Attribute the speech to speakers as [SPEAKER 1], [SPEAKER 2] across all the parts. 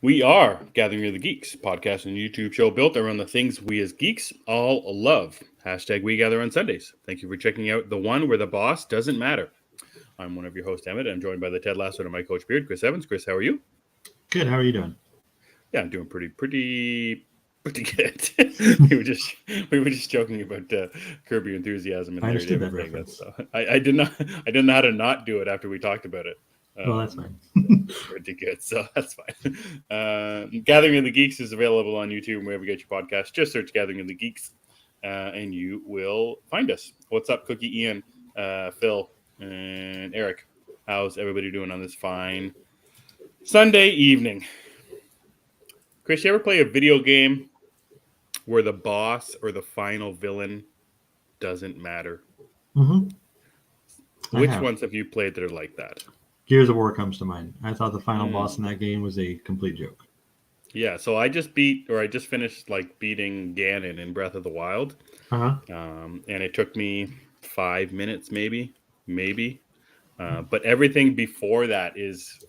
[SPEAKER 1] We are Gathering of the Geeks, podcast and YouTube show built around the things we as geeks all love. Hashtag We Gather on Sundays. Thank you for checking out the one where the boss doesn't matter. I'm one of your hosts, Emmet. I'm joined by the Ted Lasso and my coach Beard, Chris Evans. Chris, how are you?
[SPEAKER 2] Good. How are you doing?
[SPEAKER 1] Yeah, I'm doing pretty good. we were just joking about Curb Your Enthusiasm and
[SPEAKER 2] I
[SPEAKER 1] Larry
[SPEAKER 2] understood
[SPEAKER 1] David
[SPEAKER 2] that
[SPEAKER 1] Break.
[SPEAKER 2] reference.
[SPEAKER 1] So I didn't know how to not do it after we talked about it.
[SPEAKER 2] Well, that's fine.
[SPEAKER 1] Pretty good, so that's fine. Gathering of the Geeks is available on YouTube and wherever you get your podcast. Just search Gathering of the Geeks, and you will find us. What's up, Cookie, Ian, Phil, and Eric? How's everybody doing on this fine Sunday evening? Chris, you ever play a video game where the boss or the final villain doesn't matter?
[SPEAKER 2] Mm-hmm.
[SPEAKER 1] Which ones have you played that are like that?
[SPEAKER 2] Gears of War comes to mind. I thought the final boss in that game was a complete joke.
[SPEAKER 1] Yeah, so I just finished beating Ganon in Breath of the Wild. And it took me 5 minutes, maybe. But everything before that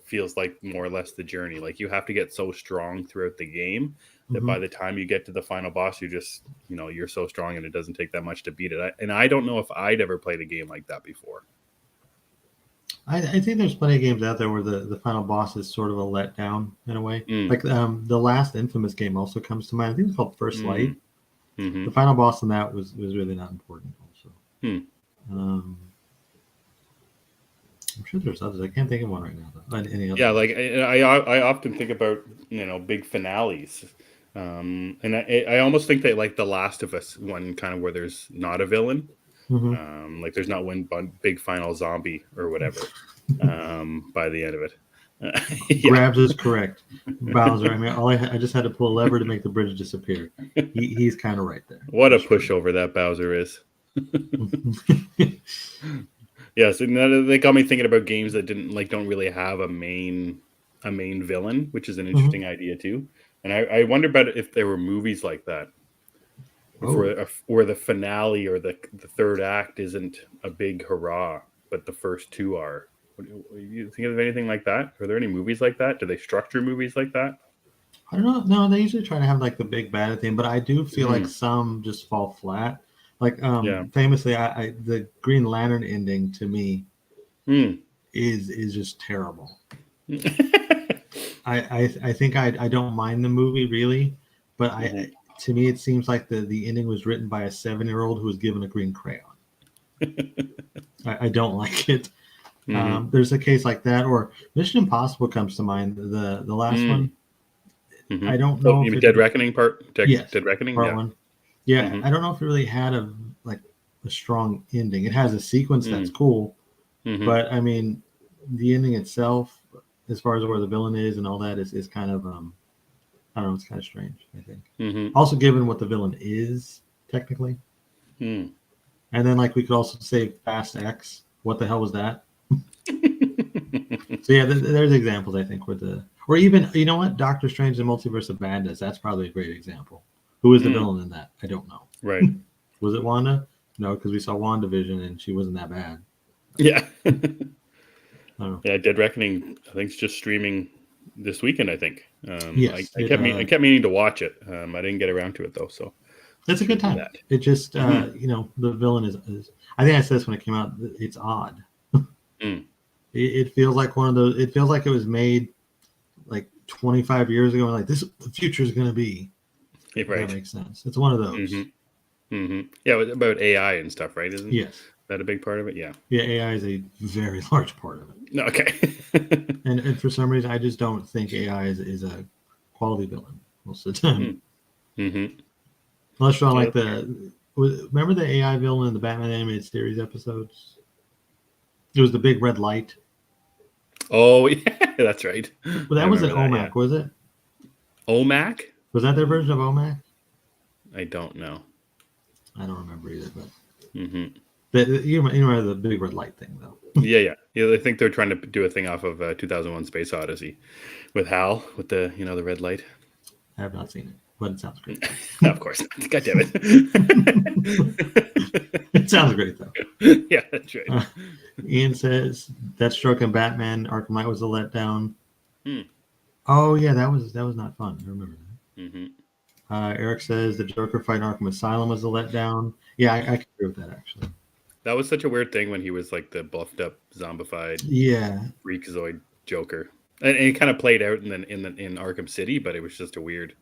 [SPEAKER 1] feels like more or less the journey. Like you have to get so strong throughout the game that by the time you get to the final boss, you're so strong and it doesn't take that much to beat it. And I don't know if I'd ever played a game like that before.
[SPEAKER 2] I think there's plenty of games out there where the final boss is sort of a letdown in a way. Like the last Infamous game also comes to mind. I think it's called First Light. Mm-hmm. The final boss in that was really not important also. I'm sure there's others. I can't think of one right now, though. Any other?
[SPEAKER 1] Yeah, like I often think about big finales, and I almost think that like The Last of Us one kind of where there's not a villain, like there's not one big final zombie or whatever by the end of it.
[SPEAKER 2] Grabs is correct. Bowser. I mean, I just had to pull a lever to make the bridge disappear. He's kind of right there.
[SPEAKER 1] What a pushover that Bowser is. Yes, and they got me thinking about games that don't really have a main villain, which is an interesting idea too. And I wonder about if there were movies like that, where the finale or the third act isn't a big hurrah, but the first two are. You think of anything like that? Are there any movies like that? Do they structure movies like that?
[SPEAKER 2] I don't know. No, they usually try to have like the big bad thing, but I do feel like some just fall flat. Like famously, I the Green Lantern ending to me is just terrible. I think I don't mind the movie really, but to me it seems like the ending was written by a 7-year-old who was given a green crayon. I don't like it. There's a case like that, or Mission Impossible comes to mind. The last one. I don't know.
[SPEAKER 1] You mean Dead Reckoning part?
[SPEAKER 2] Yes,
[SPEAKER 1] Dead Reckoning
[SPEAKER 2] part one. Yeah, I don't know if it really had a strong ending. It has a sequence that's cool, but I mean, the ending itself, as far as where the villain is and all that, is kind of I don't know. It's kind of strange. I think. Also, given what the villain is technically, and then we could also say Fast X. What the hell was that? So yeah, there's examples I think or even you know what, Doctor Strange: The Multiverse of Madness. That's probably a great example. Who is the villain in that? I don't know.
[SPEAKER 1] Right.
[SPEAKER 2] Was it Wanda? No, because we saw WandaVision and she wasn't that bad.
[SPEAKER 1] Yeah. Yeah, Dead Reckoning, I think it's just streaming this weekend, I think.
[SPEAKER 2] Yes.
[SPEAKER 1] I kept meaning to watch it. I didn't get around to it, though. So
[SPEAKER 2] it's a good time. It just, the villain is, I think I said this when it came out, it's odd. It feels like one of those, it feels like it was made 25 years ago. And the future is going to be.
[SPEAKER 1] Yeah, right.
[SPEAKER 2] That makes sense. It's one of those.
[SPEAKER 1] Yeah, about AI and stuff, right? Isn't that a big part of it? Yeah.
[SPEAKER 2] Yeah, AI is a very large part of it.
[SPEAKER 1] Okay.
[SPEAKER 2] and for some reason, I just don't think AI is a quality villain most of the time. Unless you're on remember the AI villain in the Batman animated series episodes? It was the big red light.
[SPEAKER 1] Oh, yeah, that's right.
[SPEAKER 2] Well, that wasn't OMAC, was it?
[SPEAKER 1] OMAC?
[SPEAKER 2] Was that their version of OMAC?
[SPEAKER 1] I don't know.
[SPEAKER 2] I don't remember either, but you remember the big red light thing, though.
[SPEAKER 1] Yeah. I think they're trying to do a thing off of 2001: Space Odyssey with Hal with the the red light.
[SPEAKER 2] I have not seen it, but it sounds great.
[SPEAKER 1] Of course not. God damn it!
[SPEAKER 2] It sounds great though.
[SPEAKER 1] Yeah, that's right.
[SPEAKER 2] Ian says Deathstroke and Batman Arkham Knight was a letdown. Oh yeah, that was not fun. I remember that.
[SPEAKER 1] Mm-hmm.
[SPEAKER 2] Eric says the Joker fight in Arkham Asylum was a letdown. Yeah, I can agree with that actually.
[SPEAKER 1] That was such a weird thing when he was like the buffed up, zombified
[SPEAKER 2] Yeah,
[SPEAKER 1] Freakazoid Joker, and it kind of played out in Arkham City, but it was just a weird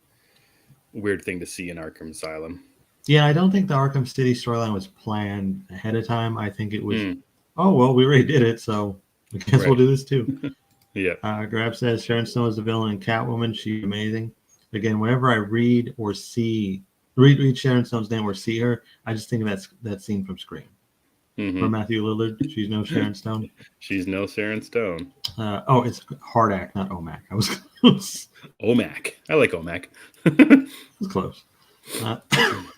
[SPEAKER 1] thing to see in Arkham Asylum.
[SPEAKER 2] yeah. I don't think the Arkham City storyline was planned ahead of time. I think it was,
[SPEAKER 1] Mm,
[SPEAKER 2] oh well, we already did it, so I guess we'll
[SPEAKER 1] right.
[SPEAKER 2] do this too.
[SPEAKER 1] Yeah.
[SPEAKER 2] Grab says Sharon Stone is the villain in Catwoman. She's amazing. Again, whenever I read or see read Sharon Stone's name or see her, I just think of that scene from Scream. Or
[SPEAKER 1] Mm-hmm.
[SPEAKER 2] Matthew Lillard. She's no Sharon Stone.
[SPEAKER 1] She's no Sharon Stone.
[SPEAKER 2] Oh, it's Hardak, not Omac. I was close.
[SPEAKER 1] Omac. I like Omac.
[SPEAKER 2] Was close.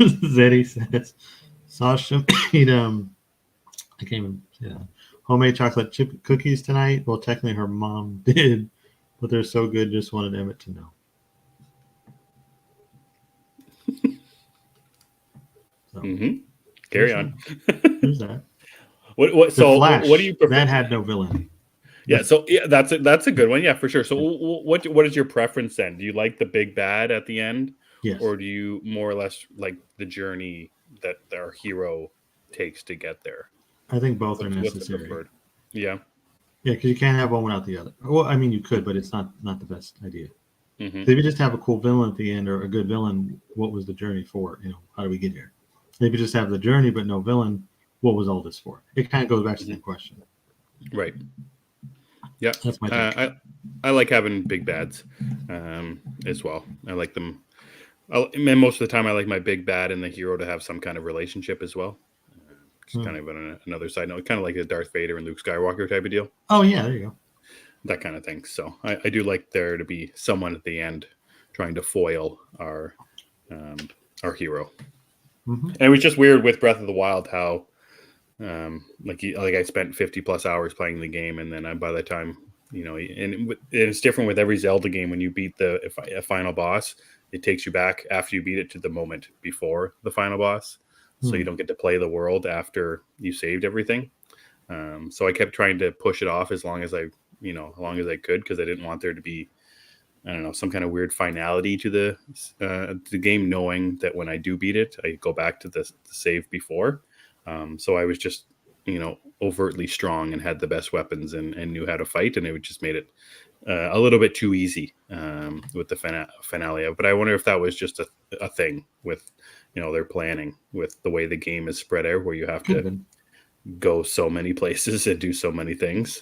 [SPEAKER 2] Zeddy says Sasha made I can't even say that. Homemade chocolate chip cookies tonight. Well, technically her mom did, but they're so good. Just wanted Emmett to know. So
[SPEAKER 1] Mm-hmm. Carry on.
[SPEAKER 2] there's that.
[SPEAKER 1] What?
[SPEAKER 2] The
[SPEAKER 1] So,
[SPEAKER 2] Flash
[SPEAKER 1] what do you prefer?
[SPEAKER 2] that had no villain.
[SPEAKER 1] Yeah. So, yeah, that's a good one. Yeah, for sure. So, what is your preference then? Do you like the big bad at the end,
[SPEAKER 2] Yes,
[SPEAKER 1] or do you more or less like the journey that our hero takes to get there?
[SPEAKER 2] I think both are
[SPEAKER 1] What's the
[SPEAKER 2] necessary.
[SPEAKER 1] preferred? Yeah.
[SPEAKER 2] Yeah, because you can't have one without the other. Well, I mean, you could, but it's not the best idea.
[SPEAKER 1] Mm-hmm.
[SPEAKER 2] So if you just have a cool villain at the end or a good villain, what was the journey for? How do we get here? If you just have the journey but no villain, what was all this for? It kind of goes back to the same question.
[SPEAKER 1] Right. Yeah.
[SPEAKER 2] That's my take.
[SPEAKER 1] I like having big bads as well. I like them. And most of the time, I like my big bad and the hero to have some kind of relationship as well. It's kind of another side note, kind of like a Darth Vader and Luke Skywalker type of deal.
[SPEAKER 2] Oh yeah, there you go.
[SPEAKER 1] That kind of thing. So I do like there to be someone at the end trying to foil our hero.
[SPEAKER 2] Mm-hmm.
[SPEAKER 1] And it was just weird with Breath of the Wild how like I spent 50 plus hours playing the game, and then by the time and it's different with every Zelda game. When you beat a final boss, it takes you back after you beat it to the moment before the final boss, so you don't get to play the world after you saved everything. So I kept trying to push it off as long as I could, because I didn't want there to be, I don't know, some kind of weird finality to the game, knowing that when I do beat it, I go back to the save before. So I was just, overtly strong and had the best weapons and knew how to fight, and it just made it a little bit too easy with the finale. But I wonder if that was just a thing with, their planning with the way the game is spread out, where you have to go so many places and do so many things.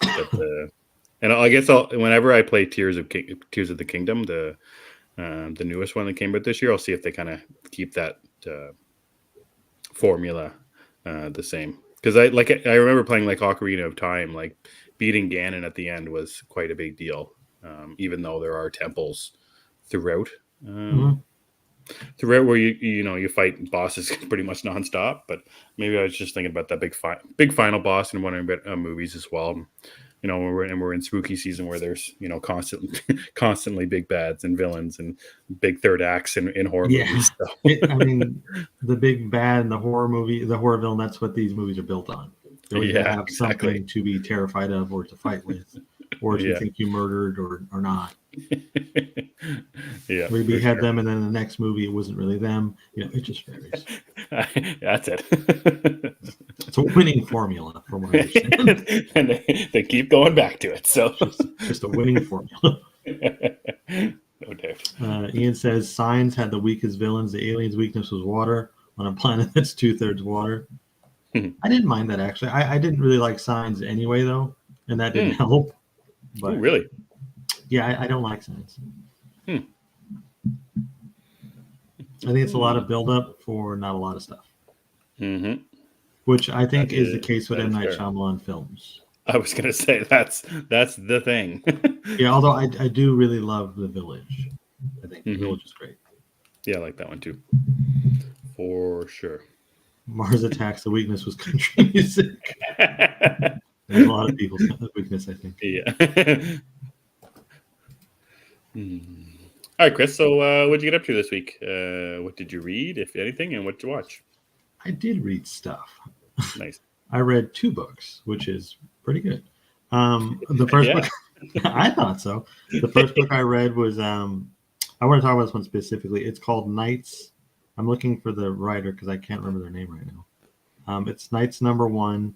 [SPEAKER 1] And I guess whenever I play Tears of the Kingdom, the newest one that came out this year, I'll see if they kind of keep that formula the same. Because I remember playing like Ocarina of Time, like beating Ganon at the end was quite a big deal, even though there are temples throughout. Throughout where you fight bosses pretty much nonstop. But maybe I was just thinking about that big final boss and wondering about movies as well. We're in spooky season where there's constantly big bads and villains and big third acts in horror movies. So.
[SPEAKER 2] I mean, the big bad in the horror movie, the horror villain, that's what these movies are built on. They always have something to be terrified of or to fight with, or to think you murdered or not.
[SPEAKER 1] Yeah,
[SPEAKER 2] we behead them, and then in the next movie it wasn't really them. It just varies.
[SPEAKER 1] That's it.
[SPEAKER 2] It's a winning formula, from what I understand.
[SPEAKER 1] And they keep going back to it. So
[SPEAKER 2] just a winning formula.
[SPEAKER 1] No doubt.
[SPEAKER 2] Ian says Signs had the weakest villains. The alien's weakness was water on a planet that's 2/3 water. I didn't mind that, actually. I didn't really like Signs anyway, though, and that didn't help. But
[SPEAKER 1] really?
[SPEAKER 2] Yeah, I don't like Signs. I think it's a lot of build-up for not a lot of stuff.
[SPEAKER 1] Mm-hmm.
[SPEAKER 2] Which I think is the case with M. Night Shyamalan films.
[SPEAKER 1] I was going to say that's the thing.
[SPEAKER 2] Yeah, although I do really love The Village. I think The Village is great.
[SPEAKER 1] Yeah, I like that one too. For sure.
[SPEAKER 2] Mars Attacks, the weakness was country music. There's a lot of people's weakness, I think.
[SPEAKER 1] Yeah. All right, Chris. So what'd you get up to this week? What did you read, if anything, and what did you watch?
[SPEAKER 2] I did read stuff.
[SPEAKER 1] Nice.
[SPEAKER 2] I read 2 books, which is pretty good. The first book I thought so. The first book I read was I want to talk about this one specifically. It's called Knights. I'm looking for the writer because I can't remember their name right now. It's Knights number 1.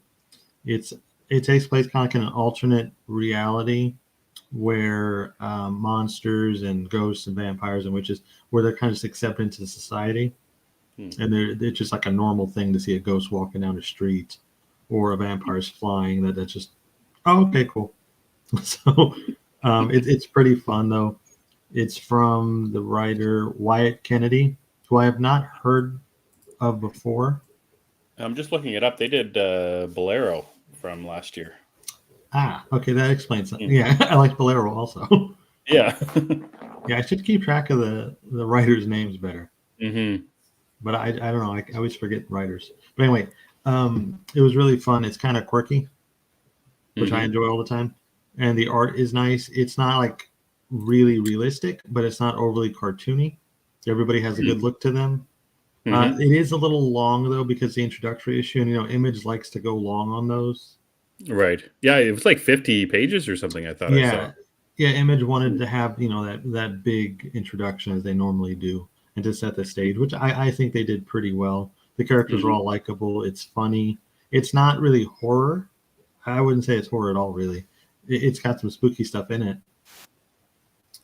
[SPEAKER 2] It takes place kind of like in an alternate reality where monsters and ghosts and vampires and witches, where they're kind of just accepted into society, and it's just like a normal thing to see a ghost walking down the street or a vampire's flying. That's just okay, cool. So it's pretty fun though. It's from the writer Wyatt Kennedy, who I have not heard of before.
[SPEAKER 1] I'm just looking it up. They did Bolero from last year.
[SPEAKER 2] Ah, okay, that explains that. Yeah, I like Bolero also.
[SPEAKER 1] Yeah.
[SPEAKER 2] Yeah, I should keep track of the writers' names better.
[SPEAKER 1] Mm-hmm.
[SPEAKER 2] But I don't know. I always forget writers. But anyway, it was really fun. It's kind of quirky, which I enjoy all the time. And the art is nice. It's not like really realistic, but it's not overly cartoony. Everybody has a good look to them. It is a little long though because the introductory issue, and Image likes to go long on those.
[SPEAKER 1] Right. Yeah, it was like 50 pages or something. I thought I saw.
[SPEAKER 2] Yeah. Image wanted to have that big introduction as they normally do, and to set the stage, which I think they did pretty well. The characters are all likable. It's funny. It's not really horror. I wouldn't say it's horror at all, really. It's got some spooky stuff in it,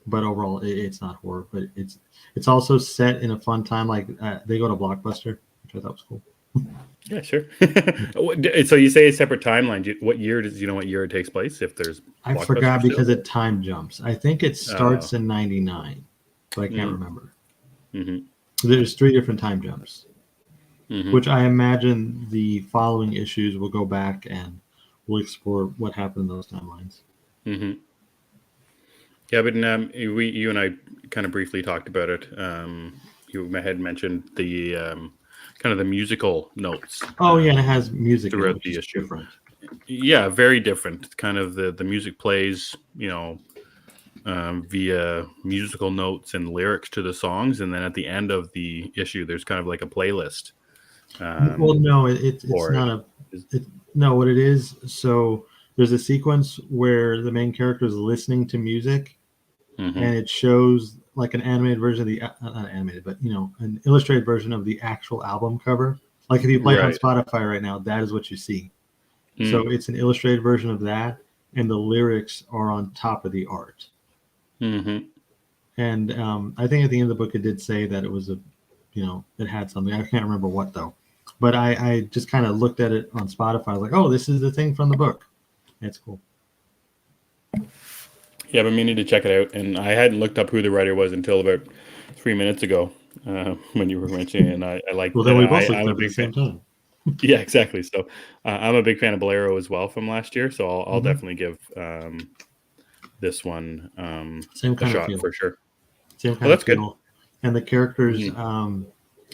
[SPEAKER 2] but overall, it's not horror. But it's also set in a fun time. Like they go to Blockbuster, which I thought was cool.
[SPEAKER 1] Yeah, sure. So you say a separate timeline. What year does what year it takes place? If there's
[SPEAKER 2] I forgot because it time jumps. I think it starts in '99, but I can't remember. There's 3 different time jumps, which I imagine the following issues will go back and we'll explore what happened in those timelines.
[SPEAKER 1] Yeah, but you and I kind of briefly talked about it. You had mentioned the kind of the musical notes.
[SPEAKER 2] Oh yeah, and it has music
[SPEAKER 1] throughout the issue.
[SPEAKER 2] Different.
[SPEAKER 1] Yeah, very different. Kind of the music plays, via musical notes and lyrics to the songs, and then at the end of the issue, there's kind of like a playlist.
[SPEAKER 2] Well, no, it's not no. What it is, so there's a sequence where the main character is listening to music, and it shows like an animated version of the not animated, but an illustrated version of the actual album cover. Like if you play it on Spotify right now, that is what you see. So it's an illustrated version of that, and the lyrics are on top of the art. And I think at the end of the book, it did say that it was it had something. I can't remember what though. But I just kind of looked at it on Spotify. I was like, oh, this is the thing from the book. It's cool.
[SPEAKER 1] Yeah, I've been meaning to check it out, and I hadn't looked up who the writer was until about 3 minutes ago when you were mentioning it, and I like.
[SPEAKER 2] Well, then we both looked up at the same time.
[SPEAKER 1] Yeah, exactly. So I'm a big fan of Bolero as well from last year, so I'll definitely give this one a shot for sure.
[SPEAKER 2] Same kind of feel. Good. And the characters,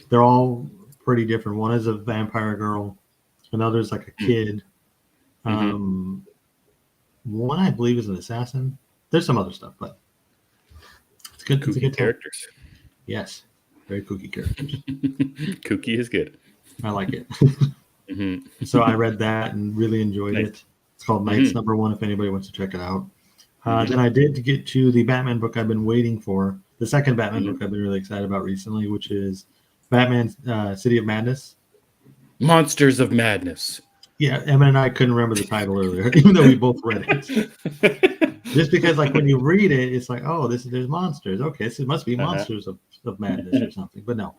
[SPEAKER 2] they're all pretty different. One is a vampire girl, another's like a kid. One I believe is an assassin. There's some other stuff, but it's good.
[SPEAKER 1] Kooky good characters.
[SPEAKER 2] Yes, very kooky characters.
[SPEAKER 1] Kooky is good.
[SPEAKER 2] I like it. So I read that and really enjoyed it. It's called Knights number 1 if anybody wants to check it out. Then I did get to the Batman book I've been waiting for. The second Batman book I've been really excited about recently, which is Batman City of Madness.
[SPEAKER 1] Monsters of Madness.
[SPEAKER 2] Yeah, Emmet and I couldn't remember the title earlier, even though we both read it. Just because, like, when you read it, it's like, oh, there's monsters. Okay, this must be Monsters of Madness or something. But no,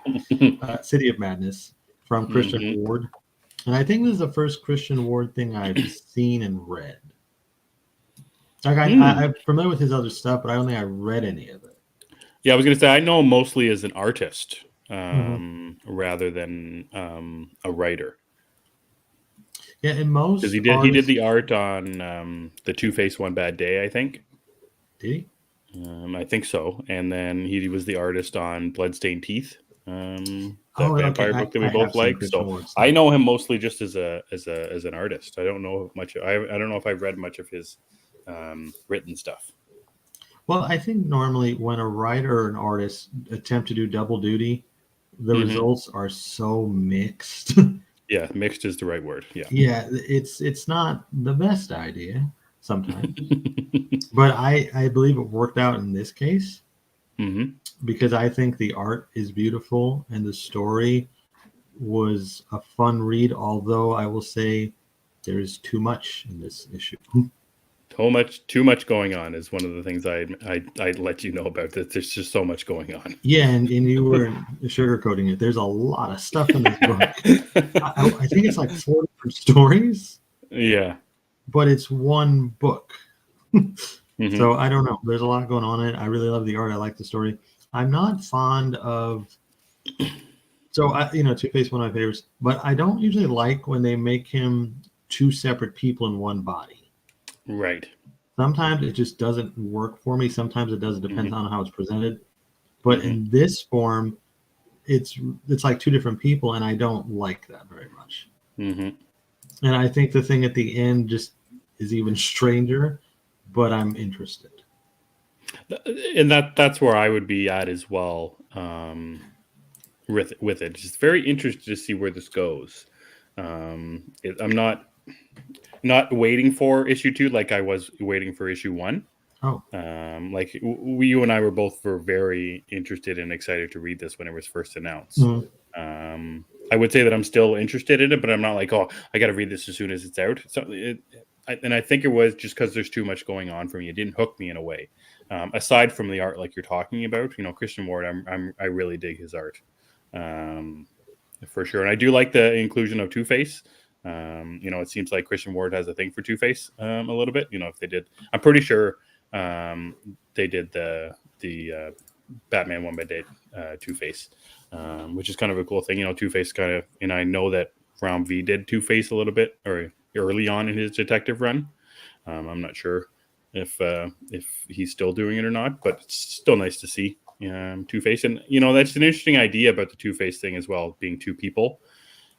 [SPEAKER 2] City of Madness from Christian Ward. And I think this is the first Christian Ward thing I've seen and read. Like, I'm familiar with his other stuff, but I don't think I read any of it.
[SPEAKER 1] Yeah, I was going to say, I know him mostly as an artist rather than a writer.
[SPEAKER 2] Yeah, and most
[SPEAKER 1] because he did the art on the Two-Face One Bad Day, I think.
[SPEAKER 2] Did he?
[SPEAKER 1] I think so. And then he was the artist on Bloodstained Teeth, that vampire book that we both like. So I know him mostly just as an artist. I don't know much. I don't know if I've read much of his written stuff.
[SPEAKER 2] Well, I think normally when a writer or an artist attempt to do double duty, the results are so mixed.
[SPEAKER 1] Yeah, mixed is the right word. Yeah.
[SPEAKER 2] Yeah, it's not the best idea. sometimes. But I believe it worked out in this case because I think the art is beautiful and the story was a fun read, although I will say there's too much in this issue.
[SPEAKER 1] Too much going on is one of the things I let you know about. That there's just so much going on.
[SPEAKER 2] Yeah, and you were sugarcoating it. There's a lot of stuff in this book. I think it's like 4 different stories.
[SPEAKER 1] Yeah,
[SPEAKER 2] but it's one book. So I don't know. There's a lot going on in it. I really love the art. I like the story. I'm not fond of. So Two-Face one of my favorites, but I don't usually like when they make him 2 separate people in one body.
[SPEAKER 1] Right.
[SPEAKER 2] Sometimes it just doesn't work for me. Sometimes it does. It depends on how it's presented. But in this form, it's like 2 different people, and I don't like that very much. And I think the thing at the end just is even stranger, but I'm interested.
[SPEAKER 1] And that's where I would be at as well. With it, just very interested to see where this goes. I'm not waiting for issue 2 like I was waiting for issue 1.
[SPEAKER 2] Oh,
[SPEAKER 1] like you and I were very interested and excited to read this when it was first announced. I would say that I'm still interested in it, but I'm not like, oh, I got to read this as soon as it's out. So I think it was just because there's too much going on for me. It didn't hook me in a way. Aside from the art, like you're talking about, Christian Ward, I really dig his art, for sure. And I do like the inclusion of Two-Face. It seems like Christian Ward has a thing for Two-Face a little bit. If they did, I'm pretty sure they did the Batman One by Day Two-Face, which is kind of a cool thing. Two-Face kind of, and I know that Ram V did Two-Face a little bit or early on in his detective run. I'm not sure if he's still doing it or not, but it's still nice to see Two-Face. And that's an interesting idea about the Two-Face thing as well, being 2 people.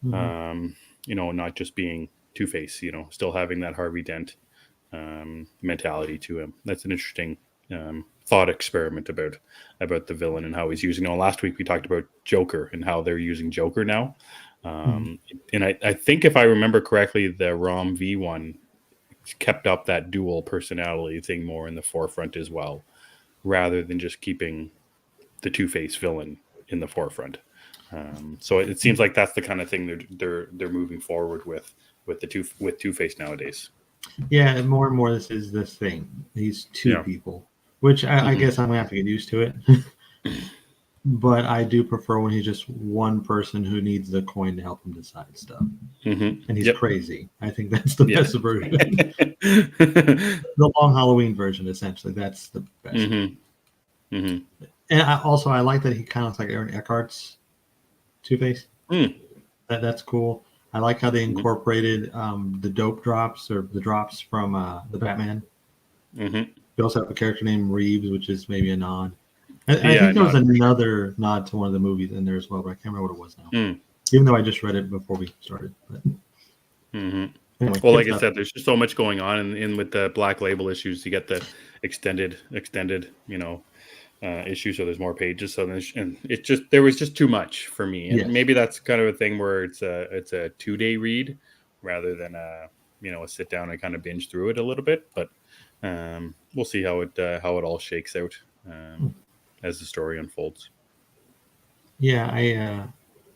[SPEAKER 1] Not just being Two-Face, still having that Harvey Dent mentality to him. That's an interesting thought experiment about the villain and how he's using. Last week we talked about Joker and how they're using Joker now. And I think if I remember correctly, the Rom V one kept up that dual personality thing more in the forefront as well, rather than just keeping the Two-Face villain in the forefront. So it seems like that's the kind of thing they're moving forward with Two-Face nowadays.
[SPEAKER 2] Yeah, and more this is this thing. These 2 people, which I guess I'm gonna have to get used to it. But I do prefer when he's just one person who needs the coin to help him decide stuff. And he's crazy. I think that's the best version. The long Halloween version, essentially. That's the best. And I like that he kind of looks like Aaron Eckhart's Two-Face. That's cool. I like how they incorporated the dope drops or the drops from the Batman. They also have a character named Reeves, which is maybe a nod. I think there was another nod to one of the movies in there as well, but I can't remember what it was now. Even though I just read it before we started. But.
[SPEAKER 1] Anyway, well, like I said, there's just so much going on, and with the Black Label issues, you get the extended, issue, so there's more pages. So there was just too much for me, and maybe that's kind of a thing where it's a 2-day read rather than a sit down and kind of binge through it a little bit. But we'll see how it all shakes out as the story unfolds.
[SPEAKER 2] Yeah, I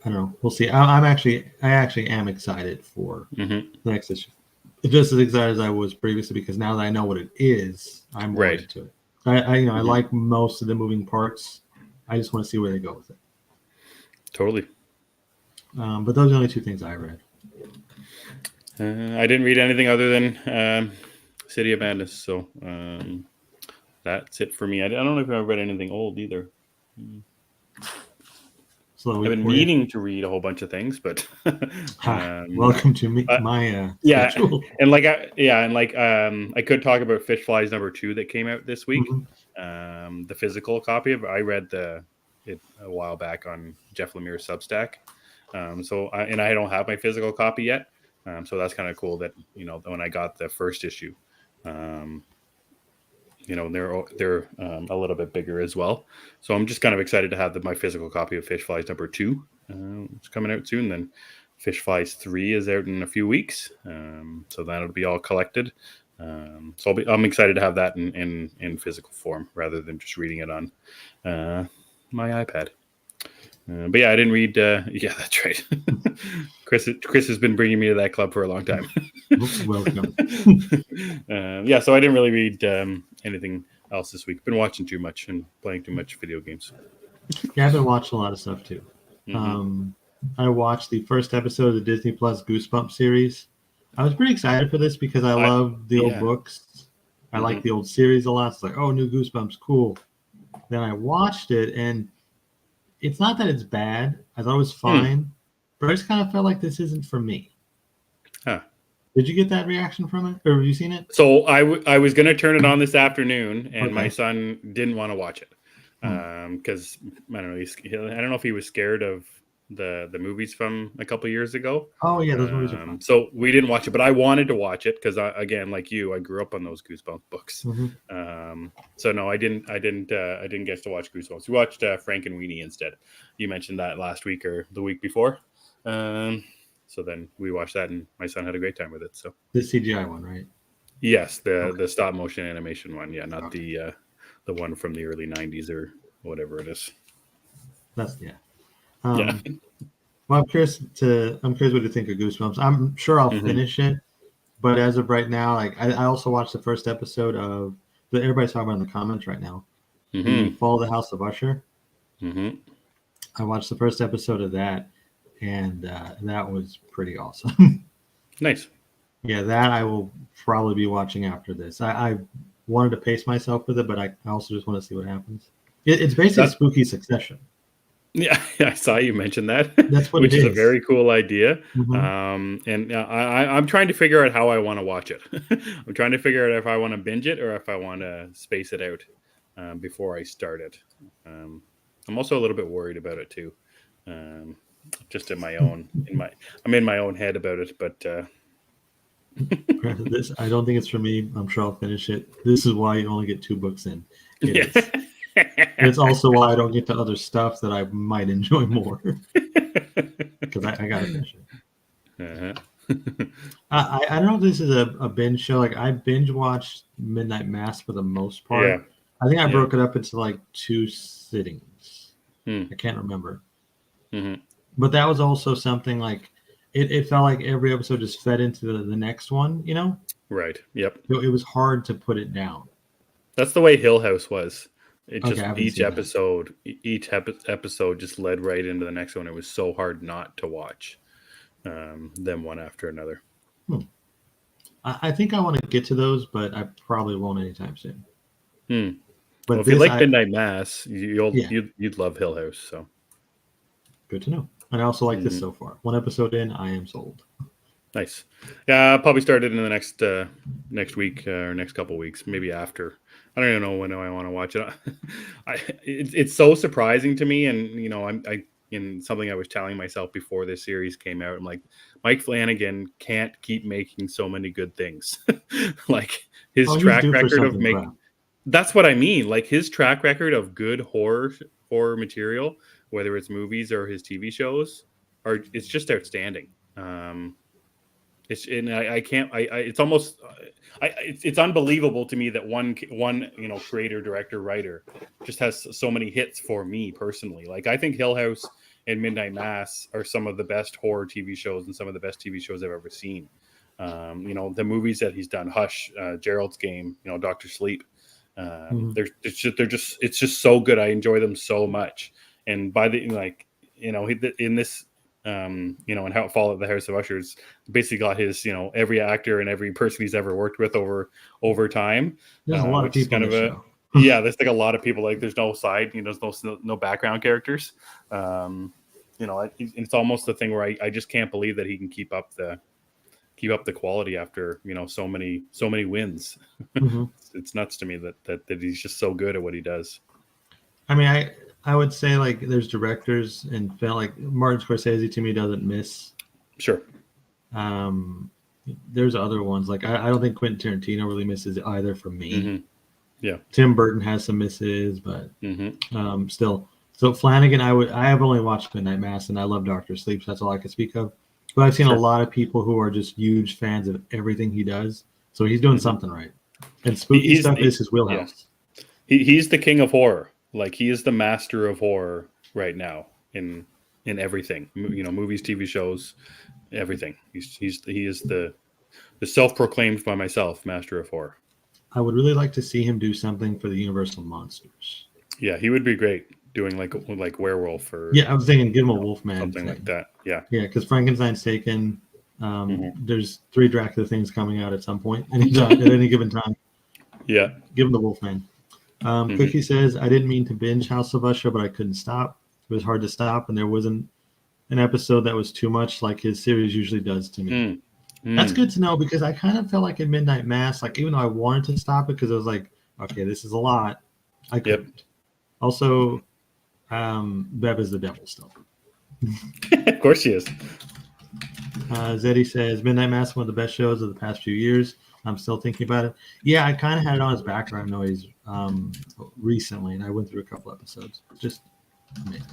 [SPEAKER 2] don't know. We'll see. I actually am excited for the next issue. Just as excited as I was previously, because now that I know what it is, I'm more into it. I like most of the moving parts. I just want to see where they go with it.
[SPEAKER 1] Totally.
[SPEAKER 2] But those are the only 2 things I read.
[SPEAKER 1] I didn't read anything other than City of Madness, so that's it for me. I don't know if I've read anything old either. I've been meaning to read a whole bunch of things, but
[SPEAKER 2] welcome to me, my schedule.
[SPEAKER 1] I could talk about Fish Flies #2 that came out this week. The physical copy of it. I read it a while back on Jeff Lemire's Substack. I don't have my physical copy yet. So that's kind of cool that when I got the first issue. They're a little bit bigger as well. So I'm just kind of excited to have my physical copy of Fish Flies #2. It's coming out soon. Then Fish Flies 3 is out in a few weeks. So that'll be all collected. So I'm excited to have that in physical form rather than just reading it on my iPad. But yeah, I didn't read. Yeah, that's right. Chris has been bringing me to that club for a long time.
[SPEAKER 2] Welcome.
[SPEAKER 1] Yeah, so I didn't really read anything else this week. Been watching too much and playing too much video games.
[SPEAKER 2] Yeah, I've been watching a lot of stuff too.
[SPEAKER 1] Mm-hmm.
[SPEAKER 2] I watched the first episode of the Disney Plus Goosebumps series. I was pretty excited for this because I love the old books. I like the old series a lot. It's like, oh, new Goosebumps, cool. Then I watched it, and it's not that it's bad. I thought it was fine, but I just kind of felt like this isn't for me.
[SPEAKER 1] Huh.
[SPEAKER 2] Did you get that reaction from it, or have you seen it?
[SPEAKER 1] So I was going to turn it on this afternoon, and my son didn't want to watch it because I don't know. I don't know if he was scared of the movies from a couple of years ago.
[SPEAKER 2] Oh yeah, those movies are fun.
[SPEAKER 1] So we didn't watch it, but I wanted to watch it because again, like you, I grew up on those Goosebumps books. So no, I didn't get to watch Goosebumps. We watched Frank and Weenie instead. You mentioned that last week or the week before. So then we watched that, and my son had a great time with it. So
[SPEAKER 2] the CGI one, right?
[SPEAKER 1] Yes, the stop motion animation one. Yeah, not the one from the early '90s or whatever it is.
[SPEAKER 2] That's Well, I'm curious what you think of Goosebumps. I'm sure I'll finish it, but as of right now, like I also watched the first episode of everybody's talking about in the comments right now. The Fall of the House of Usher. I watched the first episode of that, and that was pretty awesome.
[SPEAKER 1] Nice.
[SPEAKER 2] Yeah, that I will probably be watching after this. I wanted to pace myself with it, but I also just want to see what happens. It's basically a spooky Succession.
[SPEAKER 1] Yeah, I saw you mention that.
[SPEAKER 2] That's what
[SPEAKER 1] which
[SPEAKER 2] it
[SPEAKER 1] is
[SPEAKER 2] is.
[SPEAKER 1] A very cool idea. And I'm trying to figure out how I want to watch it. I'm trying to figure out if I want to binge it or if I want to space it out before I start it. I'm also a little bit worried about it too. Just I'm in my own head about it, but
[SPEAKER 2] this I don't think it's for me. I'm sure I'll finish it. This is why you only get 2 books in. It is. And it's also why I don't get to other stuff that I might enjoy more because I gotta finish it. I don't know if this is a binge show. Like I binge watched Midnight Mass for the most part.
[SPEAKER 1] Yeah.
[SPEAKER 2] I think I broke it up into like 2 sittings. I can't remember. But that was also something like it felt like every episode just fed into the next one, you know?
[SPEAKER 1] Right. Yep.
[SPEAKER 2] It was hard to put it down.
[SPEAKER 1] That's the way Hill House was. It just each episode just led right into the next one. It was so hard not to watch them one after another.
[SPEAKER 2] I think I want to get to those, but I probably won't anytime soon.
[SPEAKER 1] But well, if you like Midnight Mass, you'd love Hill House. So
[SPEAKER 2] good to know. And I also like this so far. 1 episode in, I am sold.
[SPEAKER 1] Nice. Yeah, I'll probably start it in the next week or next couple of weeks, maybe after. I don't even know when I want to watch it. It's so surprising to me, and you know, I in something I was telling myself before this series came out. I'm like, Mike Flanagan can't keep making so many good things. Like his track record of making. That's what I mean. Like his track record of good horror material, whether it's movies or his TV shows, it's just outstanding. It's almost it's unbelievable to me that one creator, director, writer just has so many hits for me personally. Like I think Hill House and Midnight Mass are some of the best horror TV shows and some of the best TV shows I've ever seen. The movies that he's done, Hush, Gerald's Game, Dr. Sleep. It's just so good. I enjoy them so much. And by in this and how Fall of the House of Usher's basically got his, every actor and every person he's ever worked with over time.
[SPEAKER 2] There's a lot of people
[SPEAKER 1] kind of
[SPEAKER 2] show.
[SPEAKER 1] Yeah, there's like a lot of people. Like there's no side, there's no background characters. It's almost the thing where I just can't believe that he can keep up the quality after so many wins. It's nuts to me that he's just so good at what he does.
[SPEAKER 2] I mean, I would say like there's directors and film like Martin Scorsese to me doesn't miss.
[SPEAKER 1] Sure.
[SPEAKER 2] There's other ones like I don't think Quentin Tarantino really misses either for me.
[SPEAKER 1] Yeah.
[SPEAKER 2] Tim Burton has some misses, but still. So Flanagan, I have only watched Midnight Mass and I love Dr. Sleep, so that's all I can speak of. But I've seen a lot of people who are just huge fans of everything he does. So he's doing something right. And spooky stuff is his wheelhouse.
[SPEAKER 1] He's the king of horror. Like, he is the master of horror right now in everything. Movies, TV shows, everything. He is the self-proclaimed by myself master of horror.
[SPEAKER 2] I would really like to see him do something for the Universal monsters.
[SPEAKER 1] Yeah, he would be great doing like werewolf or
[SPEAKER 2] I was thinking give him a Wolfman
[SPEAKER 1] something like that. Yeah,
[SPEAKER 2] because Frankenstein's taken. There's 3 Dracula things coming out at some point, at any given time.
[SPEAKER 1] Yeah,
[SPEAKER 2] give him the Wolfman. Cookie says, I didn't mean to binge House of Usher, but I couldn't stop. It was hard to stop, and there wasn't an episode that was too much like his series usually does to me. That's good to know, because I kind of felt like in Midnight Mass, like even though I wanted to stop it because I was like, okay, this is a lot, I couldn't. Yep. Also, Bev is the devil still.
[SPEAKER 1] Of course she is.
[SPEAKER 2] Zeddy says, Midnight Mass, one of the best shows of the past few years. I'm still thinking about it. Yeah, I kind of had it on as background noise recently, and I went through a couple episodes. Just amazing.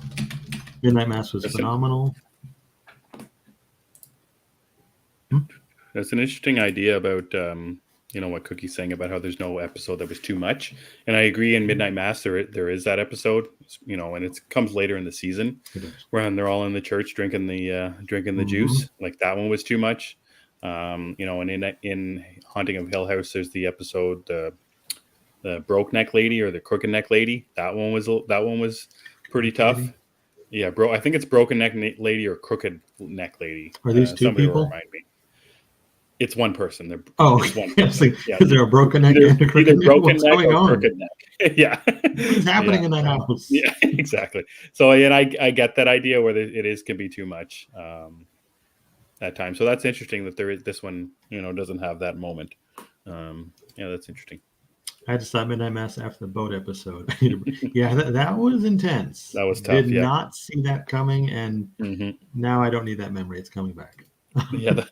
[SPEAKER 2] Midnight Mass was phenomenal.
[SPEAKER 1] That's an interesting idea about what Cookie's saying about how there's no episode that was too much, and I agree. In Midnight Mass, there is that episode, and it comes later in the season when they're all in the church drinking the juice. Like, that one was too much. And in Haunting of Hill House, there's the episode the broke neck lady or the crooked neck lady. That one was pretty tough. Yeah, I think it's broken neck lady or crooked neck lady.
[SPEAKER 2] Are these 2 people?
[SPEAKER 1] Remind me. It's one person.
[SPEAKER 2] It's one person. Is there a broken neck and a crooked neck? What's going on?
[SPEAKER 1] Crooked neck. Yeah.
[SPEAKER 2] What's happening in that house?
[SPEAKER 1] Yeah, exactly. So, and I get that idea where can be too much at times. So that's interesting that this one, doesn't have that moment. That's interesting.
[SPEAKER 2] I just thought Midnight Mass after the boat episode. Yeah, that was intense.
[SPEAKER 1] That was tough.
[SPEAKER 2] Did not see that coming, and now I don't need that memory. It's coming back.
[SPEAKER 1] Yeah,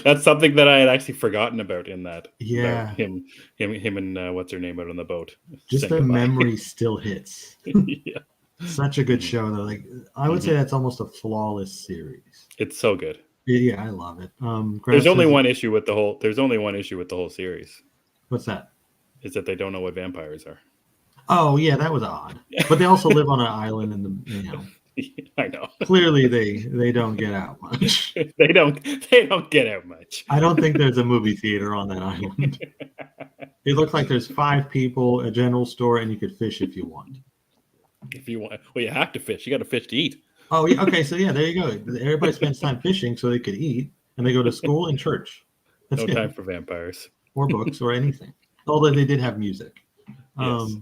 [SPEAKER 1] that's something that I had actually forgotten about in that.
[SPEAKER 2] Yeah,
[SPEAKER 1] him and what's her name out on the boat.
[SPEAKER 2] Just the memory still hits.
[SPEAKER 1] Yeah,
[SPEAKER 2] such a good show though. Like, I would say that's almost a flawless series.
[SPEAKER 1] It's so good.
[SPEAKER 2] Yeah, I love it.
[SPEAKER 1] There's only one issue with the whole series.
[SPEAKER 2] What's that?
[SPEAKER 1] Is that they don't know what vampires are.
[SPEAKER 2] Oh yeah, that was odd. But they also live on an island, and
[SPEAKER 1] I know.
[SPEAKER 2] Clearly, they don't get out much.
[SPEAKER 1] They don't get out much.
[SPEAKER 2] I don't think there's a movie theater on that island. It looks like there's 5 people, a general store, and you could fish if you want.
[SPEAKER 1] If you want, well, you have to fish. You got to fish to eat.
[SPEAKER 2] Oh yeah, okay. So yeah, there you go. Everybody spends time fishing so they could eat, and they go to school and church.
[SPEAKER 1] That's no time for vampires
[SPEAKER 2] or books or anything. Although they did have music.
[SPEAKER 1] Yes.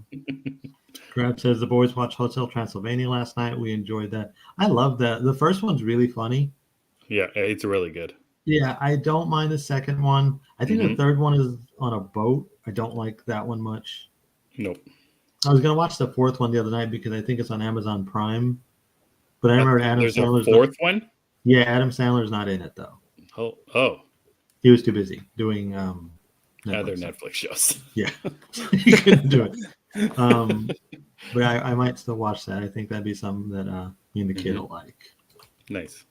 [SPEAKER 2] Grab says the boys watched Hotel Transylvania last night. We enjoyed that. I love that. The first one's really funny.
[SPEAKER 1] Yeah, it's really good.
[SPEAKER 2] Yeah, I don't mind the second one. I think the third one is on a boat. I don't like that one much.
[SPEAKER 1] Nope.
[SPEAKER 2] I was gonna watch the 4th one the other night because I think it's on Amazon Prime. But I remember Adam Sandler's
[SPEAKER 1] a 4th one?
[SPEAKER 2] Yeah, Adam Sandler's not in it though.
[SPEAKER 1] Oh.
[SPEAKER 2] He was too busy doing
[SPEAKER 1] other Netflix shows.
[SPEAKER 2] Yeah. He couldn't do it. But I might still watch that. I think that'd be something that me and the kid will like.
[SPEAKER 1] Nice.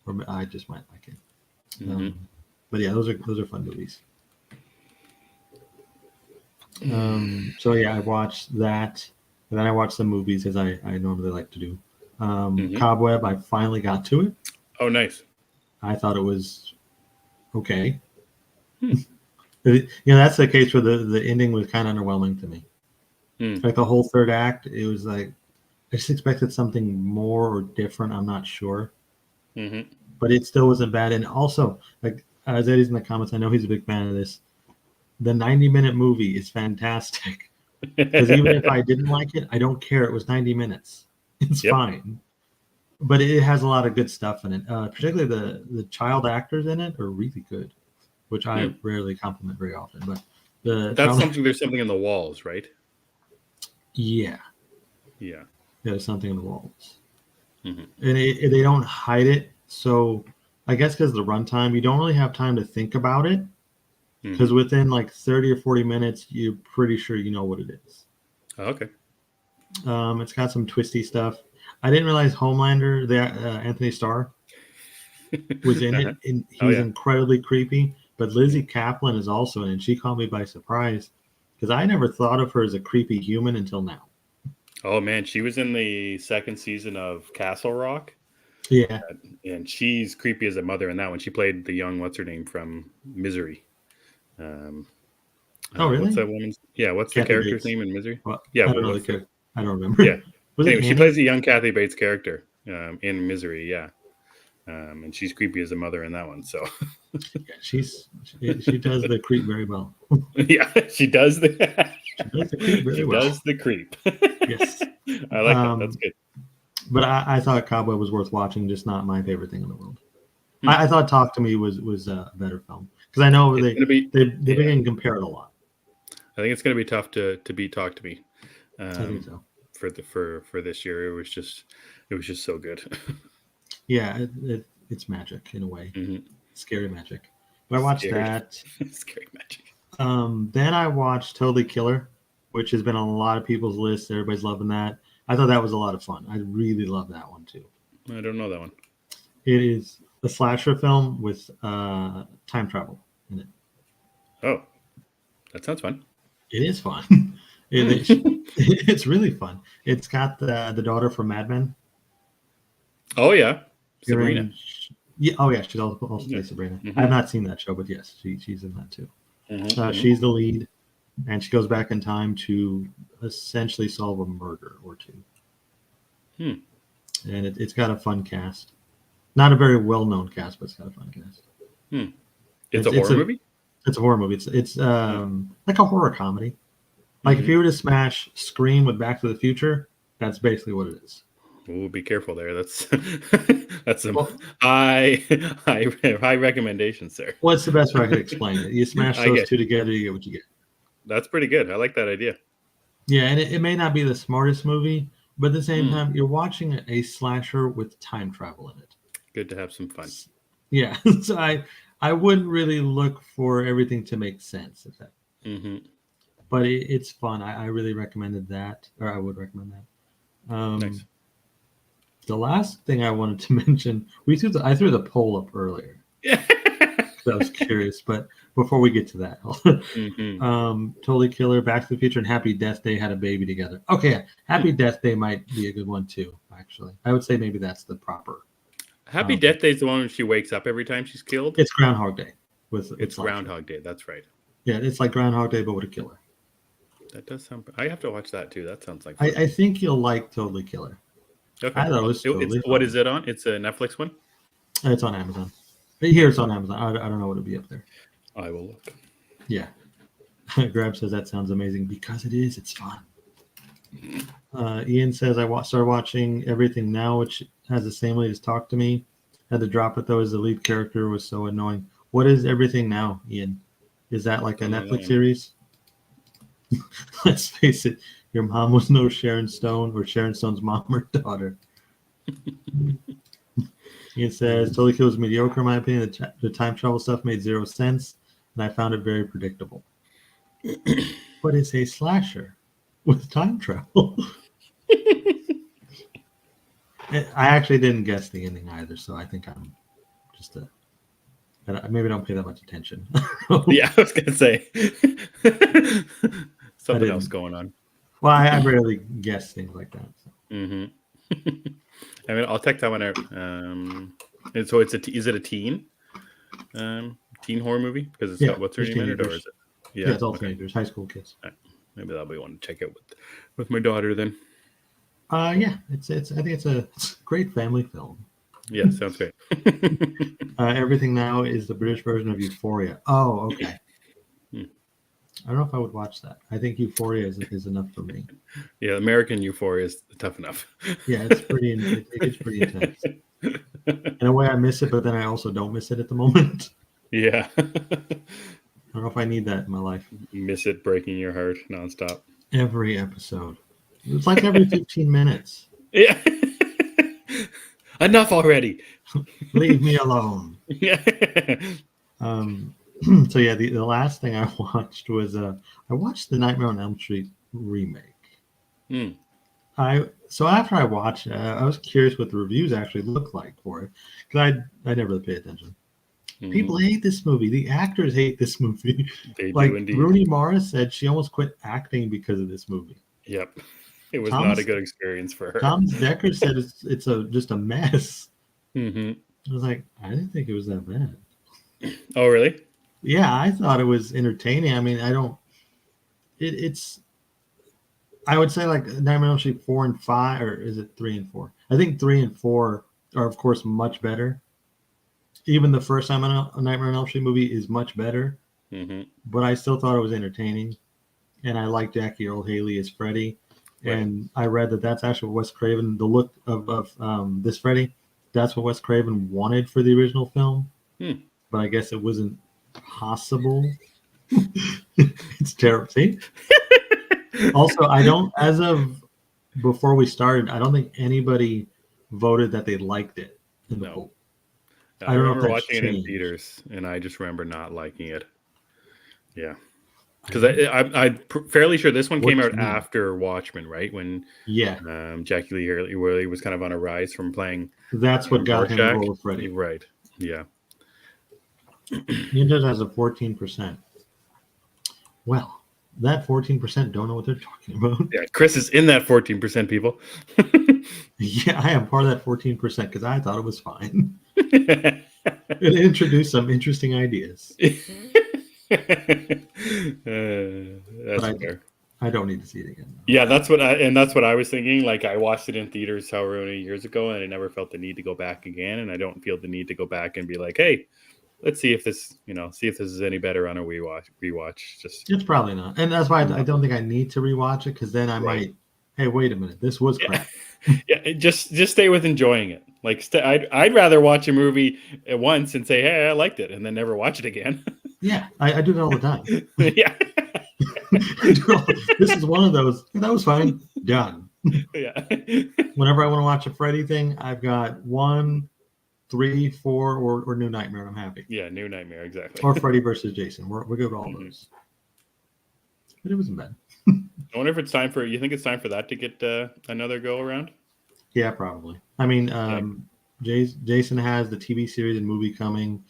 [SPEAKER 2] Or I just might like it. But yeah, those are fun movies. So yeah, I watched that, and then I watched the movies as I normally like to do. Cobweb, I finally got to it.
[SPEAKER 1] Oh, nice.
[SPEAKER 2] I thought it was okay. That's the case where the ending was kind of underwhelming to me. Like the whole 3rd act, it was like I just expected something more or different. I'm not sure, but it still wasn't bad. And also, like Eddie's in the comments, I know he's a big fan of this. The 90-minute movie is fantastic because even if I didn't like it, I don't care. It was 90 minutes. It's fine. But it has a lot of good stuff in it. Particularly the child actors in it are really good, which I rarely compliment very often. But
[SPEAKER 1] there's something in the walls, right?
[SPEAKER 2] Yeah.
[SPEAKER 1] Yeah.
[SPEAKER 2] There's something in the walls. And they don't hide it. So I guess because of the runtime, you don't really have time to think about it. Because within like 30 or 40 minutes, you're pretty sure you know what it is.
[SPEAKER 1] Oh, okay.
[SPEAKER 2] It's got some twisty stuff. I didn't realize Homelander, Anthony Starr, was in it. And he was incredibly creepy. But Lizzie Kaplan is also in it, and she caught me by surprise because I never thought of her as a creepy human until now.
[SPEAKER 1] Oh man, she was in the second season of Castle Rock.
[SPEAKER 2] Yeah.
[SPEAKER 1] And she's creepy as a mother in that one. She played the young what's her name from Misery.
[SPEAKER 2] Oh, really?
[SPEAKER 1] What's that woman's? Yeah, what's the
[SPEAKER 2] Kathy
[SPEAKER 1] character's
[SPEAKER 2] Bates.
[SPEAKER 1] name in Misery?
[SPEAKER 2] Well,
[SPEAKER 1] Yeah,
[SPEAKER 2] I
[SPEAKER 1] but
[SPEAKER 2] don't know the
[SPEAKER 1] what's the?
[SPEAKER 2] character. I don't remember.
[SPEAKER 1] Yeah.
[SPEAKER 2] Was
[SPEAKER 1] Anyway,
[SPEAKER 2] it
[SPEAKER 1] she
[SPEAKER 2] Annie?
[SPEAKER 1] plays the young Kathy Bates character in Misery. Yeah, and she's creepy as a mother in that one. So
[SPEAKER 2] Yeah, she does the creep very well.
[SPEAKER 1] yeah, she does the
[SPEAKER 2] She does the creep very
[SPEAKER 1] she
[SPEAKER 2] well.
[SPEAKER 1] does the creep.
[SPEAKER 2] Yes.
[SPEAKER 1] I like that. That's good.
[SPEAKER 2] But I thought Cowboy was worth watching, just not my favorite thing in the world.
[SPEAKER 1] Hmm.
[SPEAKER 2] I thought Talk to Me was a better film because I know
[SPEAKER 1] It's gonna be.
[SPEAKER 2] they've been compared a lot.
[SPEAKER 1] I think it's going to be tough to beat Talk to Me.
[SPEAKER 2] I think so.
[SPEAKER 1] For this year, it was just so good.
[SPEAKER 2] Yeah, it's magic in a way,
[SPEAKER 1] Mm-hmm.
[SPEAKER 2] scary magic. But I watched
[SPEAKER 1] Scary.
[SPEAKER 2] that.
[SPEAKER 1] Scary magic.
[SPEAKER 2] Then I watched Totally Killer, which has been on a lot of people's lists. Everybody's loving that. I thought that was a lot of fun. I really love that one too.
[SPEAKER 1] I don't know that one.
[SPEAKER 2] It is a slasher film with time travel in it.
[SPEAKER 1] Oh, that sounds fun.
[SPEAKER 2] It is fun. It's really fun. It's got the daughter from Mad Men.
[SPEAKER 1] Oh yeah, Sabrina.
[SPEAKER 2] Yeah. Oh yeah, she's also
[SPEAKER 1] Yeah.
[SPEAKER 2] Sabrina.
[SPEAKER 1] Mhm.
[SPEAKER 2] I have not seen that show, but yes, she's in that too.
[SPEAKER 1] Mhm.
[SPEAKER 2] She's the lead, and she goes back in time to essentially solve a murder or two. And it's got a fun cast. Not a very well-known cast, but it's got a fun cast.
[SPEAKER 1] It's a horror movie?
[SPEAKER 2] It's a horror movie. It's like a horror comedy. Like if you were to smash Scream with Back to the Future, that's basically what it is.
[SPEAKER 1] Oh, be careful there. That's that's some high recommendations, sir.
[SPEAKER 2] What's the best way I could explain it? You smash those two together, you get what you get.
[SPEAKER 1] That's pretty good. I like that idea.
[SPEAKER 2] Yeah, and it may not be the smartest movie, but at the same time, you're watching a slasher with time travel in it.
[SPEAKER 1] Good to have some fun.
[SPEAKER 2] Yeah, so I wouldn't really look for everything to make sense. If that. But it's fun. I really recommended that, or I would recommend that.
[SPEAKER 1] Nice.
[SPEAKER 2] The last thing I wanted to mention, I threw the poll up earlier.
[SPEAKER 1] Yeah.
[SPEAKER 2] I was curious, but before we get to that, Totally Killer, Back to the Future, and Happy Death Day had a baby together. Okay, Happy Death Day might be a good one too. Actually, I would say maybe that's the proper.
[SPEAKER 1] Happy Death Day is the one when she wakes up every time she's killed.
[SPEAKER 2] It's Groundhog Day.
[SPEAKER 1] It's Groundhog Day. That's right.
[SPEAKER 2] Yeah, it's like Groundhog Day, but with a killer.
[SPEAKER 1] That does sound. I have to watch that too. That sounds like fun.
[SPEAKER 2] I think you'll like Totally Killer.
[SPEAKER 1] Okay.
[SPEAKER 2] I thought it was totally
[SPEAKER 1] what is it on? It's a Netflix one?
[SPEAKER 2] It's on Amazon. Here it's on Amazon. I don't know what it'll be up there.
[SPEAKER 1] I will look.
[SPEAKER 2] Yeah. Grab says that sounds amazing because it is. It's fun. Ian says I started watching Everything Now, which has the same lead as Talk to Me. Had to drop it though, as the lead character was so annoying. What is Everything Now, Ian? Is that like a Netflix series? Let's face it, your mom was no Sharon Stone or Sharon Stone's mom or daughter. Ian says, Totally Kill was mediocre in my opinion. The time travel stuff made zero sense, and I found it very predictable. But it's a slasher with time travel. I actually didn't guess the ending either, so I think I'm just maybe don't pay that much attention.
[SPEAKER 1] Yeah, I was gonna say something else going on.
[SPEAKER 2] Well, I rarely guess things like that. So.
[SPEAKER 1] I mean, I'll check that one out. And so is it a teen horror movie? Because it's got what's her name in it, or is it?
[SPEAKER 2] Yeah, it's all teenagers, high school kids.
[SPEAKER 1] Right. Maybe that'll be one to check out with my daughter then.
[SPEAKER 2] Yeah, it's. I think it's a great family film.
[SPEAKER 1] Yeah, sounds great.
[SPEAKER 2] Everything Now is the British version of Euphoria. Oh, okay. I don't know if I would watch that. I think Euphoria is enough for me.
[SPEAKER 1] Yeah, American Euphoria is tough enough.
[SPEAKER 2] Yeah, it's pretty. It's pretty intense. In a way, I miss it, but then I also don't miss it at the moment.
[SPEAKER 1] Yeah.
[SPEAKER 2] I don't know if I need that in my life.
[SPEAKER 1] Miss it breaking your heart nonstop.
[SPEAKER 2] Every episode. It's like every 15 minutes.
[SPEAKER 1] Yeah. Enough already.
[SPEAKER 2] Leave me alone.
[SPEAKER 1] Yeah.
[SPEAKER 2] So yeah, the last thing I watched was I watched the Nightmare on Elm Street remake. So after I watched it, I was curious what the reviews actually looked like for it because I never really pay attention. People hate this movie. The actors hate this movie.
[SPEAKER 1] They
[SPEAKER 2] Like
[SPEAKER 1] do indeed.
[SPEAKER 2] Rooney Mara said, she almost quit acting because of this movie.
[SPEAKER 1] Yep. It was not a good experience for her.
[SPEAKER 2] Thomas Dekker said it's just a mess.
[SPEAKER 1] I
[SPEAKER 2] was like, I didn't think it was that bad.
[SPEAKER 1] Oh, really?
[SPEAKER 2] Yeah, I thought it was entertaining. I mean, it's I would say like Nightmare on Elm Street 4 and 5, or is it 3 and 4? I think 3 and 4 are of course much better. Even the first time a Nightmare on Elm Street movie is much better. But I still thought it was entertaining, and I like Jackie Earle Haley as Freddy. Right. And I read that that's actually what Wes Craven, the look of this Freddy, that's what Wes Craven wanted for the original film. But I guess it wasn't possible. It's terrible. See? Also, I don't, as of before we started, I don't think anybody voted that they liked it in the poll.
[SPEAKER 1] I remember watching it in theaters, and I just remember not liking it. Yeah. Because I'm fairly sure this one came out after Watchmen, right? When Jackie Lee Haley was kind of on a rise from playing.
[SPEAKER 2] That's what got him the role of Freddy.
[SPEAKER 1] Right. Yeah.
[SPEAKER 2] Ninjas has a 14%. Well, that 14% don't know what they're talking about.
[SPEAKER 1] Yeah, Chris is in that 14%, people.
[SPEAKER 2] Yeah, I am part of that 14% because I thought it was fine. It introduced some interesting ideas.
[SPEAKER 1] That's fair.
[SPEAKER 2] I don't need to see it again. Though.
[SPEAKER 1] Yeah, that's what I was thinking. Like, I watched it in theaters however many years ago, and I never felt the need to go back again. And I don't feel the need to go back and be like, hey, let's see if this is any better on a rewatch. Just
[SPEAKER 2] it's probably not, and that's why I don't think I need to rewatch it, because then I might. Hey, wait a minute, this was crap.
[SPEAKER 1] Yeah, just stay with enjoying it. Like, I'd rather watch a movie at once and say, hey, I liked it, and then never watch it again.
[SPEAKER 2] Yeah, I do that all the time.
[SPEAKER 1] Yeah.
[SPEAKER 2] This is one of those. That was fine. Done.
[SPEAKER 1] Yeah.
[SPEAKER 2] Whenever I want to watch a Freddy thing, I've got 1, 3, 4, or New Nightmare. I'm happy.
[SPEAKER 1] Yeah, New Nightmare, exactly.
[SPEAKER 2] Or Freddy versus Jason. We're good with all those. But it wasn't bad.
[SPEAKER 1] I wonder if it's time for. You think it's time for that to get another go around?
[SPEAKER 2] Yeah, probably. I mean, Jason has the TV series and movie coming.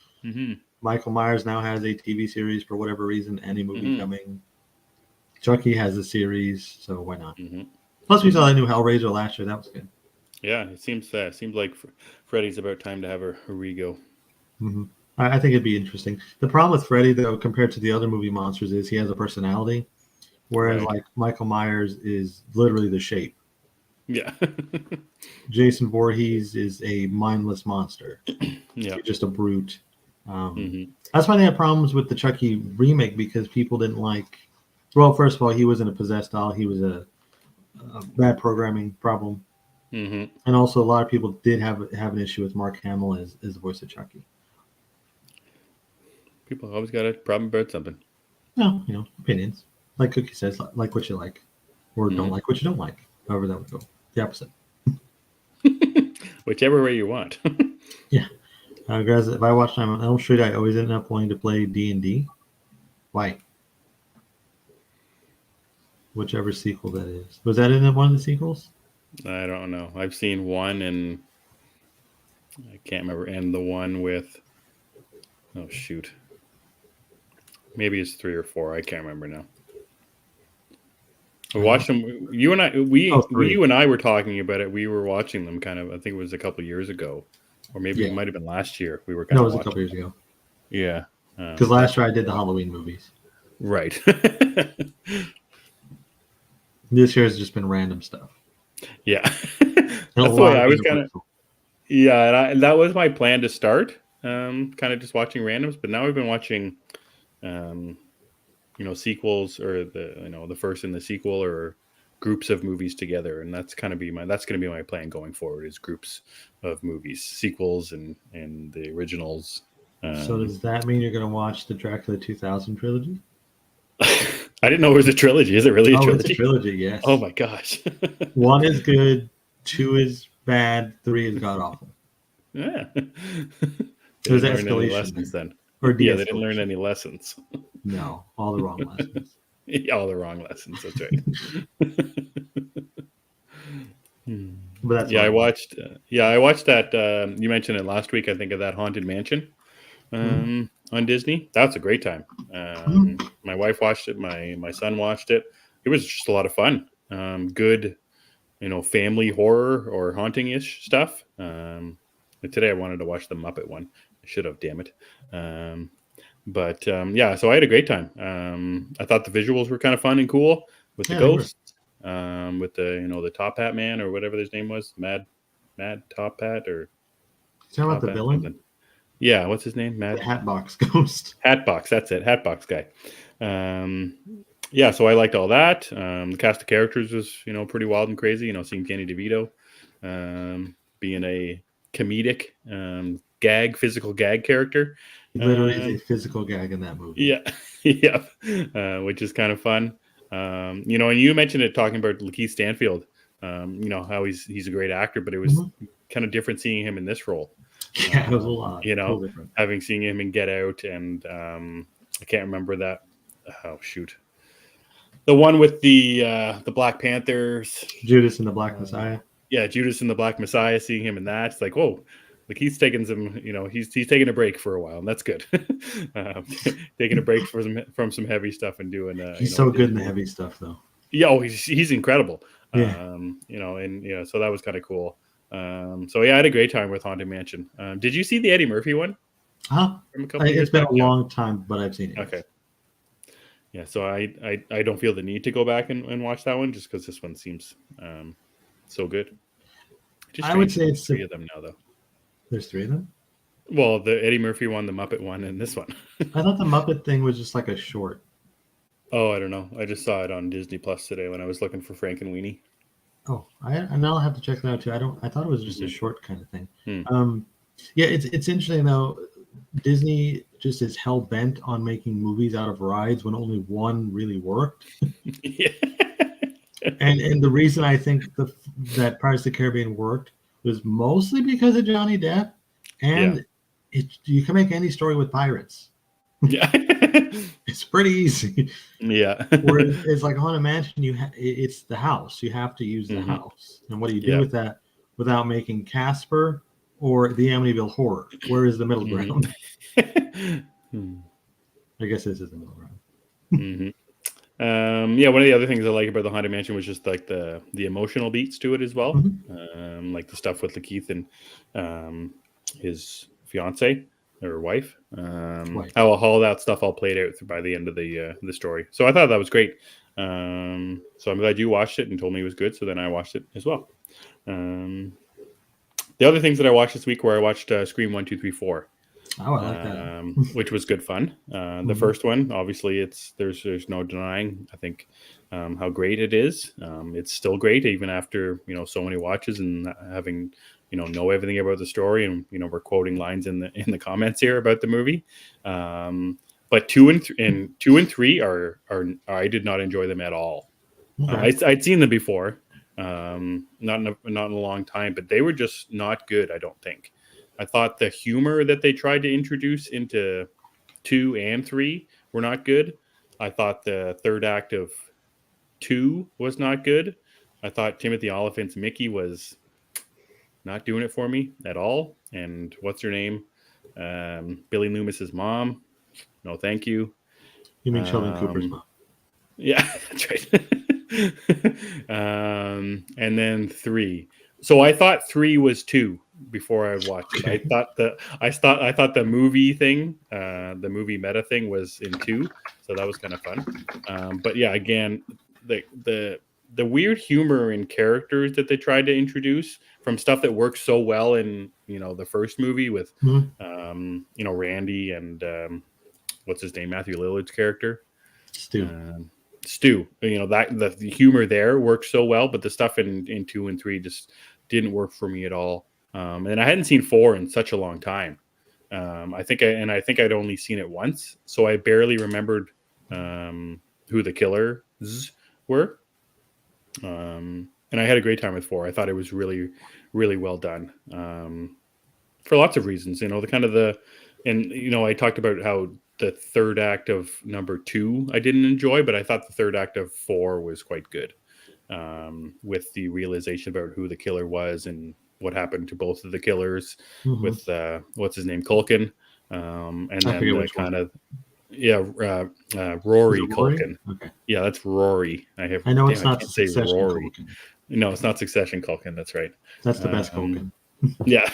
[SPEAKER 2] Michael Myers now has a TV series for whatever reason, any movie coming. Chucky has a series, so why not? Plus, we saw that new Hellraiser last year. That was good.
[SPEAKER 1] Yeah, it seems like Freddy's about time to have a re-go.
[SPEAKER 2] I think it'd be interesting. The problem with Freddy, though, compared to the other movie monsters, is he has a personality, whereas like Michael Myers is literally the shape.
[SPEAKER 1] Yeah.
[SPEAKER 2] Jason Voorhees is a mindless monster.
[SPEAKER 1] Yeah,
[SPEAKER 2] he's just a brute. That's why they had problems with the Chucky remake, because people didn't like. Well, first of all, he wasn't a possessed doll; he was a bad programming problem, and also a lot of people did have an issue with Mark Hamill as the voice of Chucky.
[SPEAKER 1] People always got a problem about something.
[SPEAKER 2] No, opinions. Like Cookie says, like what you like, or don't like what you don't like. However that would go. The opposite.
[SPEAKER 1] Whichever way you want.
[SPEAKER 2] Yeah. Guys, if I watch Time on Elm Street, I always end up wanting to play D&D. Why? Whichever sequel that is. Was that in one of the sequels?
[SPEAKER 1] I don't know. I've seen one, and I can't remember. And the one with, oh shoot, maybe it's 3 or 4. I can't remember now. We watched them. You and I, you and I were talking about it. We were watching them kind of. I think it was a couple of years ago, or maybe it might have been last year. We were kind of.
[SPEAKER 2] No, it was a couple years ago.
[SPEAKER 1] Yeah,
[SPEAKER 2] because last year I did the Halloween movies.
[SPEAKER 1] Right.
[SPEAKER 2] This year has just been random stuff.
[SPEAKER 1] Yeah, that's the way I was kind of. Yeah, and that was my plan to start. Kind of just watching randoms, but now we've been watching. Sequels, or the first and the sequel, or groups of movies together, and that's going to be my plan going forward, is groups of movies, sequels and the originals.
[SPEAKER 2] So does that mean you're going to watch the Dracula 2000 trilogy?
[SPEAKER 1] I didn't know it was a trilogy. Is it really a trilogy?
[SPEAKER 2] It's a trilogy, yes.
[SPEAKER 1] Oh my gosh.
[SPEAKER 2] 1 is good, 2 is bad, 3 is god awful.
[SPEAKER 1] Yeah.
[SPEAKER 2] There's escalation
[SPEAKER 1] lessons then.
[SPEAKER 2] Or
[SPEAKER 1] they didn't learn any lessons.
[SPEAKER 2] No, all the wrong lessons.
[SPEAKER 1] All the wrong lessons. That's right.
[SPEAKER 2] But that's
[SPEAKER 1] I watched that. You mentioned it last week. I think of that Haunted Mansion. on Disney. That's a great time. My wife watched it. My son watched it. It was just a lot of fun. Good, family horror or haunting-ish stuff. But today I wanted to watch the Muppet one. I should have, damn it. Yeah, so I had a great time. I thought the visuals were kind of fun and cool with the ghosts, with the Top Hat Man or whatever his name was, Mad Top Hat or.
[SPEAKER 2] Talking about the villain?
[SPEAKER 1] Something. Yeah, what's his name?
[SPEAKER 2] The Hatbox Ghost.
[SPEAKER 1] Hatbox, that's it. Hatbox guy. Yeah, so I liked all that. The cast of characters was, pretty wild and crazy. Seeing Danny DeVito being a comedic physical gag character.
[SPEAKER 2] He literally is a physical gag in that movie.
[SPEAKER 1] Yeah, yeah, which is kind of fun. And you mentioned it talking about Lakeith Stanfield. How he's a great actor, but it was kind of different seeing him in this role.
[SPEAKER 2] Yeah, it was a lot.
[SPEAKER 1] Having seen him in Get Out, and I can't remember that. Oh shoot, the one with the Black Panthers,
[SPEAKER 2] Judas and the Black Messiah.
[SPEAKER 1] Yeah, Judas and the Black Messiah. Seeing him in that, it's like, whoa, like he's taking some, he's taking a break for a while, and that's good. Taking a break from some heavy stuff and doing.
[SPEAKER 2] He's so good in the heavy stuff, though.
[SPEAKER 1] Yeah, he's incredible.
[SPEAKER 2] Yeah.
[SPEAKER 1] So that was kind of cool. So yeah, I had a great time with Haunted Mansion. Did you see the Eddie Murphy one?
[SPEAKER 2] It's been a long time, but I've seen it.
[SPEAKER 1] Okay. Yeah, so I don't feel the need to go back and watch that one just because this one seems so good.
[SPEAKER 2] I would say it's
[SPEAKER 1] 3 of them now, though.
[SPEAKER 2] There's 3 of them?
[SPEAKER 1] Well, the Eddie Murphy one, the Muppet one, and this one.
[SPEAKER 2] I thought the Muppet thing was just like a short.
[SPEAKER 1] Oh, I don't know. I just saw it on Disney Plus today when I was looking for Frankenweenie.
[SPEAKER 2] Oh, and I'll have to check that out too. I thought it was just a short kind of thing. Yeah, it's interesting though. Disney just is hell bent on making movies out of rides when only one really worked.
[SPEAKER 1] Yeah.
[SPEAKER 2] And the reason I think that Pirates of the Caribbean worked was mostly because of Johnny Depp, and you can make any story with pirates.
[SPEAKER 1] Yeah.
[SPEAKER 2] It's pretty easy.
[SPEAKER 1] Yeah.
[SPEAKER 2] Whereas it's like Haunted Mansion, it's the house. You have to use the house. And what do you do with that without making Casper or the Amityville Horror? Where is the middle ground? I guess this is the middle ground.
[SPEAKER 1] One of the other things I like about the Haunted Mansion was just like the emotional beats to it as well. Like the stuff with Lakeith and his fiance or wife. How all that stuff all played out by the end of the story. So I thought that was great. So I'm glad you watched it and told me it was good. So then I watched it as well. The other things that I watched this week were I watched Scream 1, 2, 3, 4.
[SPEAKER 2] Oh, I like that.
[SPEAKER 1] Which was good fun. The first one, obviously, there's no denying, I think, how great it is. It's still great even after so many watches and having know everything about the story, and we're quoting lines in the comments here about the movie. But 2 and 3 are I did not enjoy them at all. Okay. I'd seen them before, not in a long time, but they were just not good. I don't think. I thought the humor that they tried to introduce into 2 and 3 were not good. I thought the third act of 2 was not good. I thought Timothy Olyphant's Mickey was not doing it for me at all. And what's her name? Billy Loomis's mom. No, thank you.
[SPEAKER 2] You mean Sheldon Cooper's mom?
[SPEAKER 1] Yeah, that's right. And then 3. So I thought 3 was 2 before I watched it. I thought the movie thing, the movie meta thing was in 2. So that was kind of fun. But yeah, again, the weird humor and characters that they tried to introduce from stuff that works so well in the first movie with Randy and what's his name, Matthew Lillard's character, Stu. That the humor there works so well, but the stuff in 2 and 3 just didn't work for me at all. And I hadn't seen 4 in such a long time. I think I'd only seen it once, so I barely remembered who the killers were. And I had a great time with 4. I thought it was really, really well done for lots of reasons. I talked about how the third act of number 2 I didn't enjoy, but I thought the third act of 4 was quite good, with the realization about who the killer was and what happened to both of the killers with what's his name, Culkin. And
[SPEAKER 2] I
[SPEAKER 1] then
[SPEAKER 2] forget
[SPEAKER 1] the
[SPEAKER 2] which one.
[SPEAKER 1] kind of Rory
[SPEAKER 2] Rory?
[SPEAKER 1] Culkin.
[SPEAKER 2] Okay.
[SPEAKER 1] Yeah, that's Rory. I
[SPEAKER 2] know it's not
[SPEAKER 1] can't say
[SPEAKER 2] Succession
[SPEAKER 1] Rory.
[SPEAKER 2] Culkin.
[SPEAKER 1] No, it's not Succession Culkin. That's right.
[SPEAKER 2] That's the best
[SPEAKER 1] Um,
[SPEAKER 2] Culkin.
[SPEAKER 1] yeah,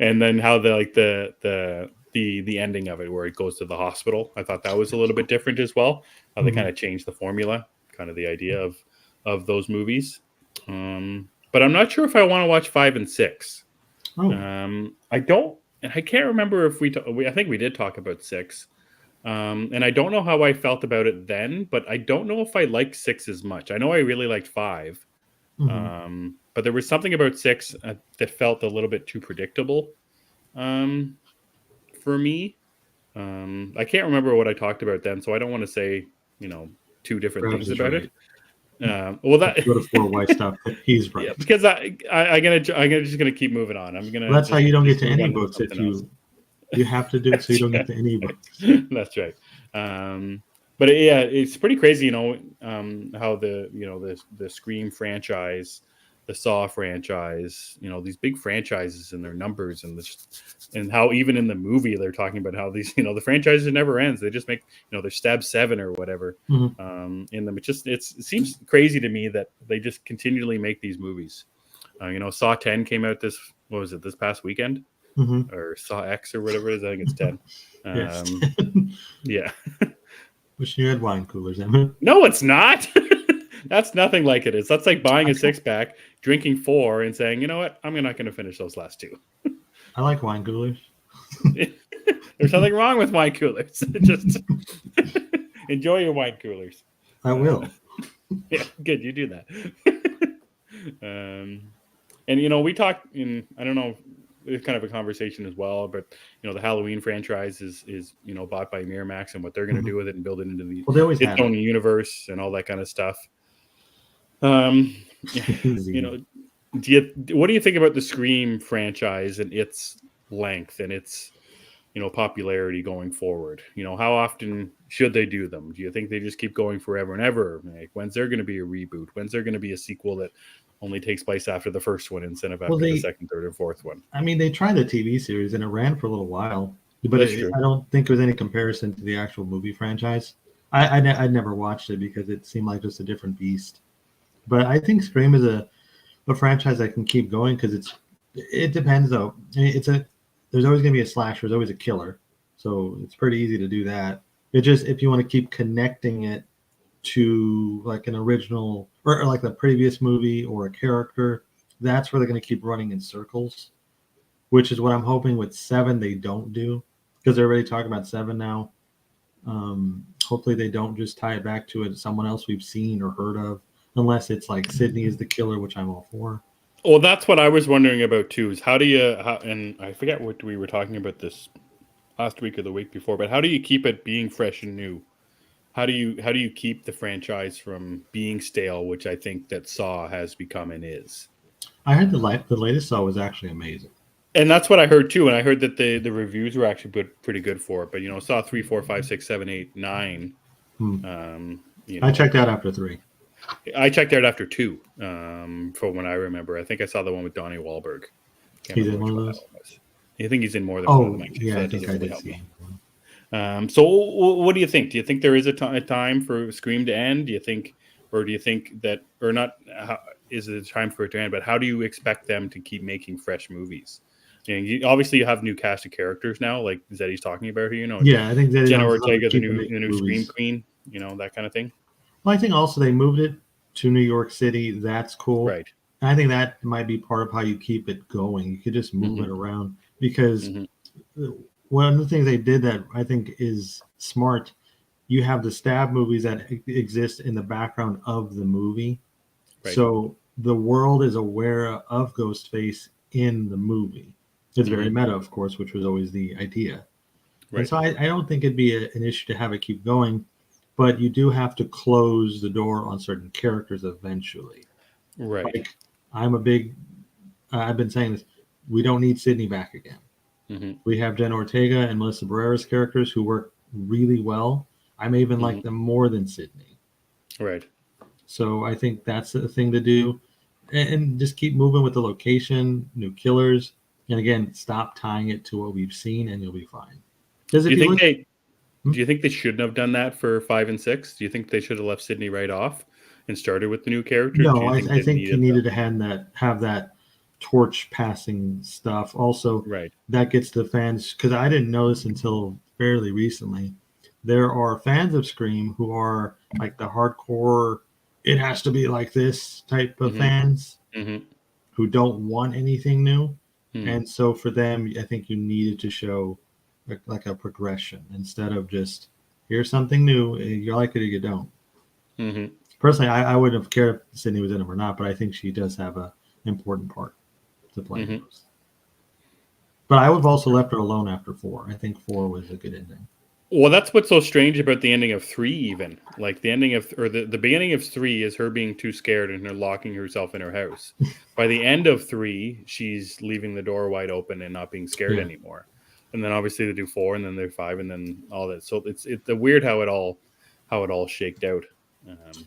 [SPEAKER 1] and then how the ending of it, where it goes to the hospital. I thought that was a little bit different as well. How they kind of changed the formula, kind of the idea of those movies. But I'm not sure if I want to watch 5 and 6.
[SPEAKER 2] Oh.
[SPEAKER 1] I don't, and I can't remember if I think we did talk about 6. And I don't know how I felt about it then, but I don't know if I like 6 as much. I know I really liked 5. But there was something about 6 that felt a little bit too predictable for me. I can't remember what I talked about then, so I don't want to say, two different
[SPEAKER 2] Perhaps
[SPEAKER 1] things
[SPEAKER 2] he's
[SPEAKER 1] about
[SPEAKER 2] right.
[SPEAKER 1] it. Well, that
[SPEAKER 2] Go to 4 white stuff. He's right.
[SPEAKER 1] yeah, because I'm just gonna keep moving on. I'm gonna
[SPEAKER 2] Well, that's how
[SPEAKER 1] just
[SPEAKER 2] you don't get
[SPEAKER 1] just
[SPEAKER 2] to
[SPEAKER 1] move
[SPEAKER 2] any
[SPEAKER 1] on to
[SPEAKER 2] books. If
[SPEAKER 1] something else.
[SPEAKER 2] you have to do it so you
[SPEAKER 1] That's
[SPEAKER 2] don't
[SPEAKER 1] right.
[SPEAKER 2] get to any books.
[SPEAKER 1] That's right. But yeah, it's pretty crazy, how the Scream franchise, the Saw franchise, these big franchises and their numbers and how even in the movie they're talking about how these, the franchises never ends. They just make, they're Stab 7 or whatever in them. It seems crazy to me that they just continually make these movies. Saw 10 came out this past weekend or Saw X or whatever it is. I think it's 10.
[SPEAKER 2] Yes.
[SPEAKER 1] Yeah.
[SPEAKER 2] Wishing you had wine coolers, Emmet.
[SPEAKER 1] No, it's not. That's nothing like it is. That's like buying a 6-pack, drinking 4, and saying, you know what, I'm not going to finish those last 2.
[SPEAKER 2] I like wine coolers.
[SPEAKER 1] There's nothing wrong with wine coolers. Just enjoy your wine coolers.
[SPEAKER 2] I will.
[SPEAKER 1] Yeah, good. You do that. And we talked in, I don't know, it's kind of a conversation as well, but the Halloween franchise is bought by Miramax and what they're going to do with it and build it into
[SPEAKER 2] Well, they always
[SPEAKER 1] its
[SPEAKER 2] have
[SPEAKER 1] own
[SPEAKER 2] it.
[SPEAKER 1] universe and all that kind of stuff.
[SPEAKER 2] Easy.
[SPEAKER 1] What do you think about the Scream franchise and its length and its popularity going forward? How often should they do them? Do you think they just keep going forever and ever? Like, when's there going to be a reboot? When's there going to be a sequel that only takes place after the first one instead of after the second, third, or fourth one?
[SPEAKER 2] I mean, they tried the TV series and it ran for a little while, but
[SPEAKER 1] That's true.
[SPEAKER 2] I don't think there was any comparison to the actual movie franchise. I never watched it because it seemed like just a different beast. But I think Scream is a franchise that can keep going because it depends though. I mean, there's always going to be a slasher. There's always a killer, so it's pretty easy to do that. It just if you want to keep connecting it to like an original or like the previous movie or a character, that's where they're going to keep running in circles, which is what I'm hoping with 7 they don't do because they're already talking about 7 now. Hopefully they don't just tie it back to someone else we've seen or heard of, unless it's like Sydney is the killer, which I'm all for.
[SPEAKER 1] Well, that's what I was wondering about too. Is and I forget what we were talking about this last week or the week before, but how do you keep it being fresh and new? How do you keep the franchise from being stale, which I think that Saw has become and is?
[SPEAKER 2] I heard the latest Saw was actually amazing.
[SPEAKER 1] And that's what I heard too. And I heard that the reviews were actually pretty good for it. But Saw 3, 4, 5, 6, 7, 8, 9.
[SPEAKER 2] I checked out after 3.
[SPEAKER 1] I checked out after 2. From when I remember, I think I saw the one with Donnie Wahlberg.
[SPEAKER 2] He's in one of those.
[SPEAKER 1] I think he's in more than one of them. Actually,
[SPEAKER 2] yeah,
[SPEAKER 1] so
[SPEAKER 2] I think I did see.
[SPEAKER 1] So what do you think? Do you think there is a time for Scream to end? Do you think that, or not? Is it a time for it to end? But how do you expect them to keep making fresh movies? Obviously you have new cast of characters now, like Zeddy's talking about here.
[SPEAKER 2] Yeah, I think
[SPEAKER 1] Jenna Ortega, the new Scream Queen. That kind of thing.
[SPEAKER 2] Well, I think also they moved it to New York City. That's cool.
[SPEAKER 1] Right.
[SPEAKER 2] And I think that might be part of how you keep it going. You could just move it around because one of the things they did that I think is smart, you have the stab movies that exist in the background of the movie. Right. So the world is aware of Ghostface in the movie. It's very meta, of course, which was always the idea. Right. And so I don't think it'd be an issue to have it keep going, but you do have to close the door on certain characters eventually.
[SPEAKER 1] Right.
[SPEAKER 2] Like, I'm a big, I've been saying this, we don't need Sydney back again. We have Jenna Ortega and Melissa Barrera's characters who work really well. I may even like them more than Sydney.
[SPEAKER 1] Right.
[SPEAKER 2] So I think that's the thing to do. And just keep moving with the location, new killers. And again, stop tying it to what we've seen, and you'll be fine. Because
[SPEAKER 1] Do
[SPEAKER 2] if
[SPEAKER 1] you
[SPEAKER 2] you
[SPEAKER 1] think
[SPEAKER 2] look,
[SPEAKER 1] do you think they shouldn't have done that for 5 and 6? Do you think they should have left Sydney right off and started with the new characters? Do
[SPEAKER 2] no,
[SPEAKER 1] you think
[SPEAKER 2] I
[SPEAKER 1] they
[SPEAKER 2] think you
[SPEAKER 1] needed
[SPEAKER 2] needed to have that torch passing stuff. Also,
[SPEAKER 1] right?
[SPEAKER 2] that gets the fans, because I didn't know this until fairly recently. There are fans of Scream who are like the hardcore, it has to be like this type of
[SPEAKER 1] Mm-hmm.
[SPEAKER 2] fans
[SPEAKER 1] Mm-hmm.
[SPEAKER 2] who don't want anything new.
[SPEAKER 1] Mm-hmm.
[SPEAKER 2] And so for them, I think you needed to show like a progression instead of just here's something new. You like it or you don't.
[SPEAKER 1] Mm-hmm.
[SPEAKER 2] Personally, I wouldn't have cared if Sydney was in them or not, but I think she does have a important part to play in
[SPEAKER 1] Mm-hmm.
[SPEAKER 2] those. But I would have also left her alone after 4. I think 4 was a good ending.
[SPEAKER 1] Well, that's what's so strange about the ending of 3, even. Like the ending of, or the beginning of 3 is her being too scared and her locking herself in her house. By the end of 3, she's leaving the door wide open and not being scared
[SPEAKER 2] Yeah.
[SPEAKER 1] anymore. And then obviously they do 4, and then they're 5, and then all that. So it's the weird how it all shaked out.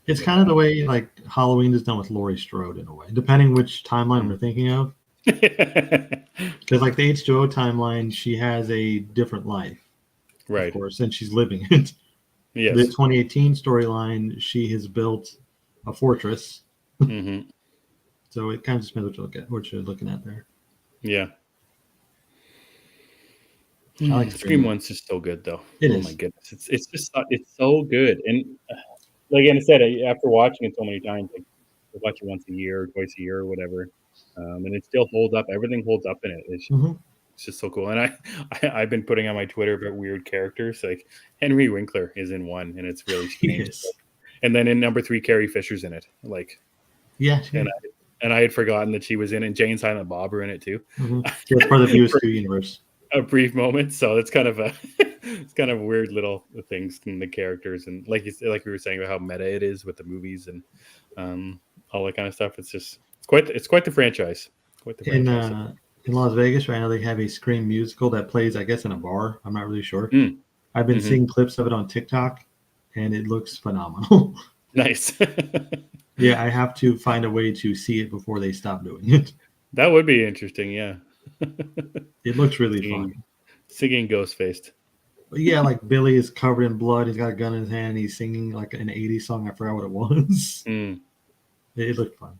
[SPEAKER 2] It's kind of the way like Halloween is done with Laurie Strode in a way, depending which timeline we're thinking of. Because like the H2O timeline, she has a different life, of
[SPEAKER 1] right.
[SPEAKER 2] course, and she's living it. The
[SPEAKER 1] Yes.
[SPEAKER 2] 2018 storyline, she has built a fortress.
[SPEAKER 1] Mm-hmm.
[SPEAKER 2] So it kind of depends what you're looking at there.
[SPEAKER 1] Yeah.
[SPEAKER 2] I like
[SPEAKER 1] Scream
[SPEAKER 2] Scream.
[SPEAKER 1] 1's just so good, though.
[SPEAKER 2] It
[SPEAKER 1] Oh
[SPEAKER 2] is.
[SPEAKER 1] my goodness, it's just it's so good. And like I said, after watching it so many times, like I watch it once a year, or twice a year, or whatever, and it still holds up. Everything holds up in it.
[SPEAKER 2] Mm-hmm.
[SPEAKER 1] It's just so cool. And I've been putting on my Twitter about weird characters. Like Henry Winkler is in 1, and it's really strange.
[SPEAKER 2] Yes.
[SPEAKER 1] And then in number 3, Carrie Fisher's in it. Like,
[SPEAKER 2] Yeah.
[SPEAKER 1] and I had forgotten that she was in it. And Jay and Silent Bob are in it too.
[SPEAKER 2] Mm-hmm. That's part of the US2 universe.
[SPEAKER 1] A brief moment, so it's kind of a it's kind of weird little things in the characters, and like we were saying about how meta it is with the movies and all that kind of stuff. It's quite the franchise. Quite the franchise.
[SPEAKER 2] In Las Vegas right now, they have a Scream musical that plays, I guess, in a bar. I'm not really sure.
[SPEAKER 1] Mm.
[SPEAKER 2] I've been
[SPEAKER 1] Mm-hmm.
[SPEAKER 2] seeing clips of it on TikTok, and it looks phenomenal.
[SPEAKER 1] Nice.
[SPEAKER 2] Yeah, I have to find a way to see it before they stop doing it.
[SPEAKER 1] That would be interesting. Yeah.
[SPEAKER 2] It looks really fun.
[SPEAKER 1] Singing ghost faced.
[SPEAKER 2] But yeah, like Billy is covered in blood. He's got a gun in his hand. And he's singing like an 80s song. I forgot what it was.
[SPEAKER 1] Mm.
[SPEAKER 2] It looked fun.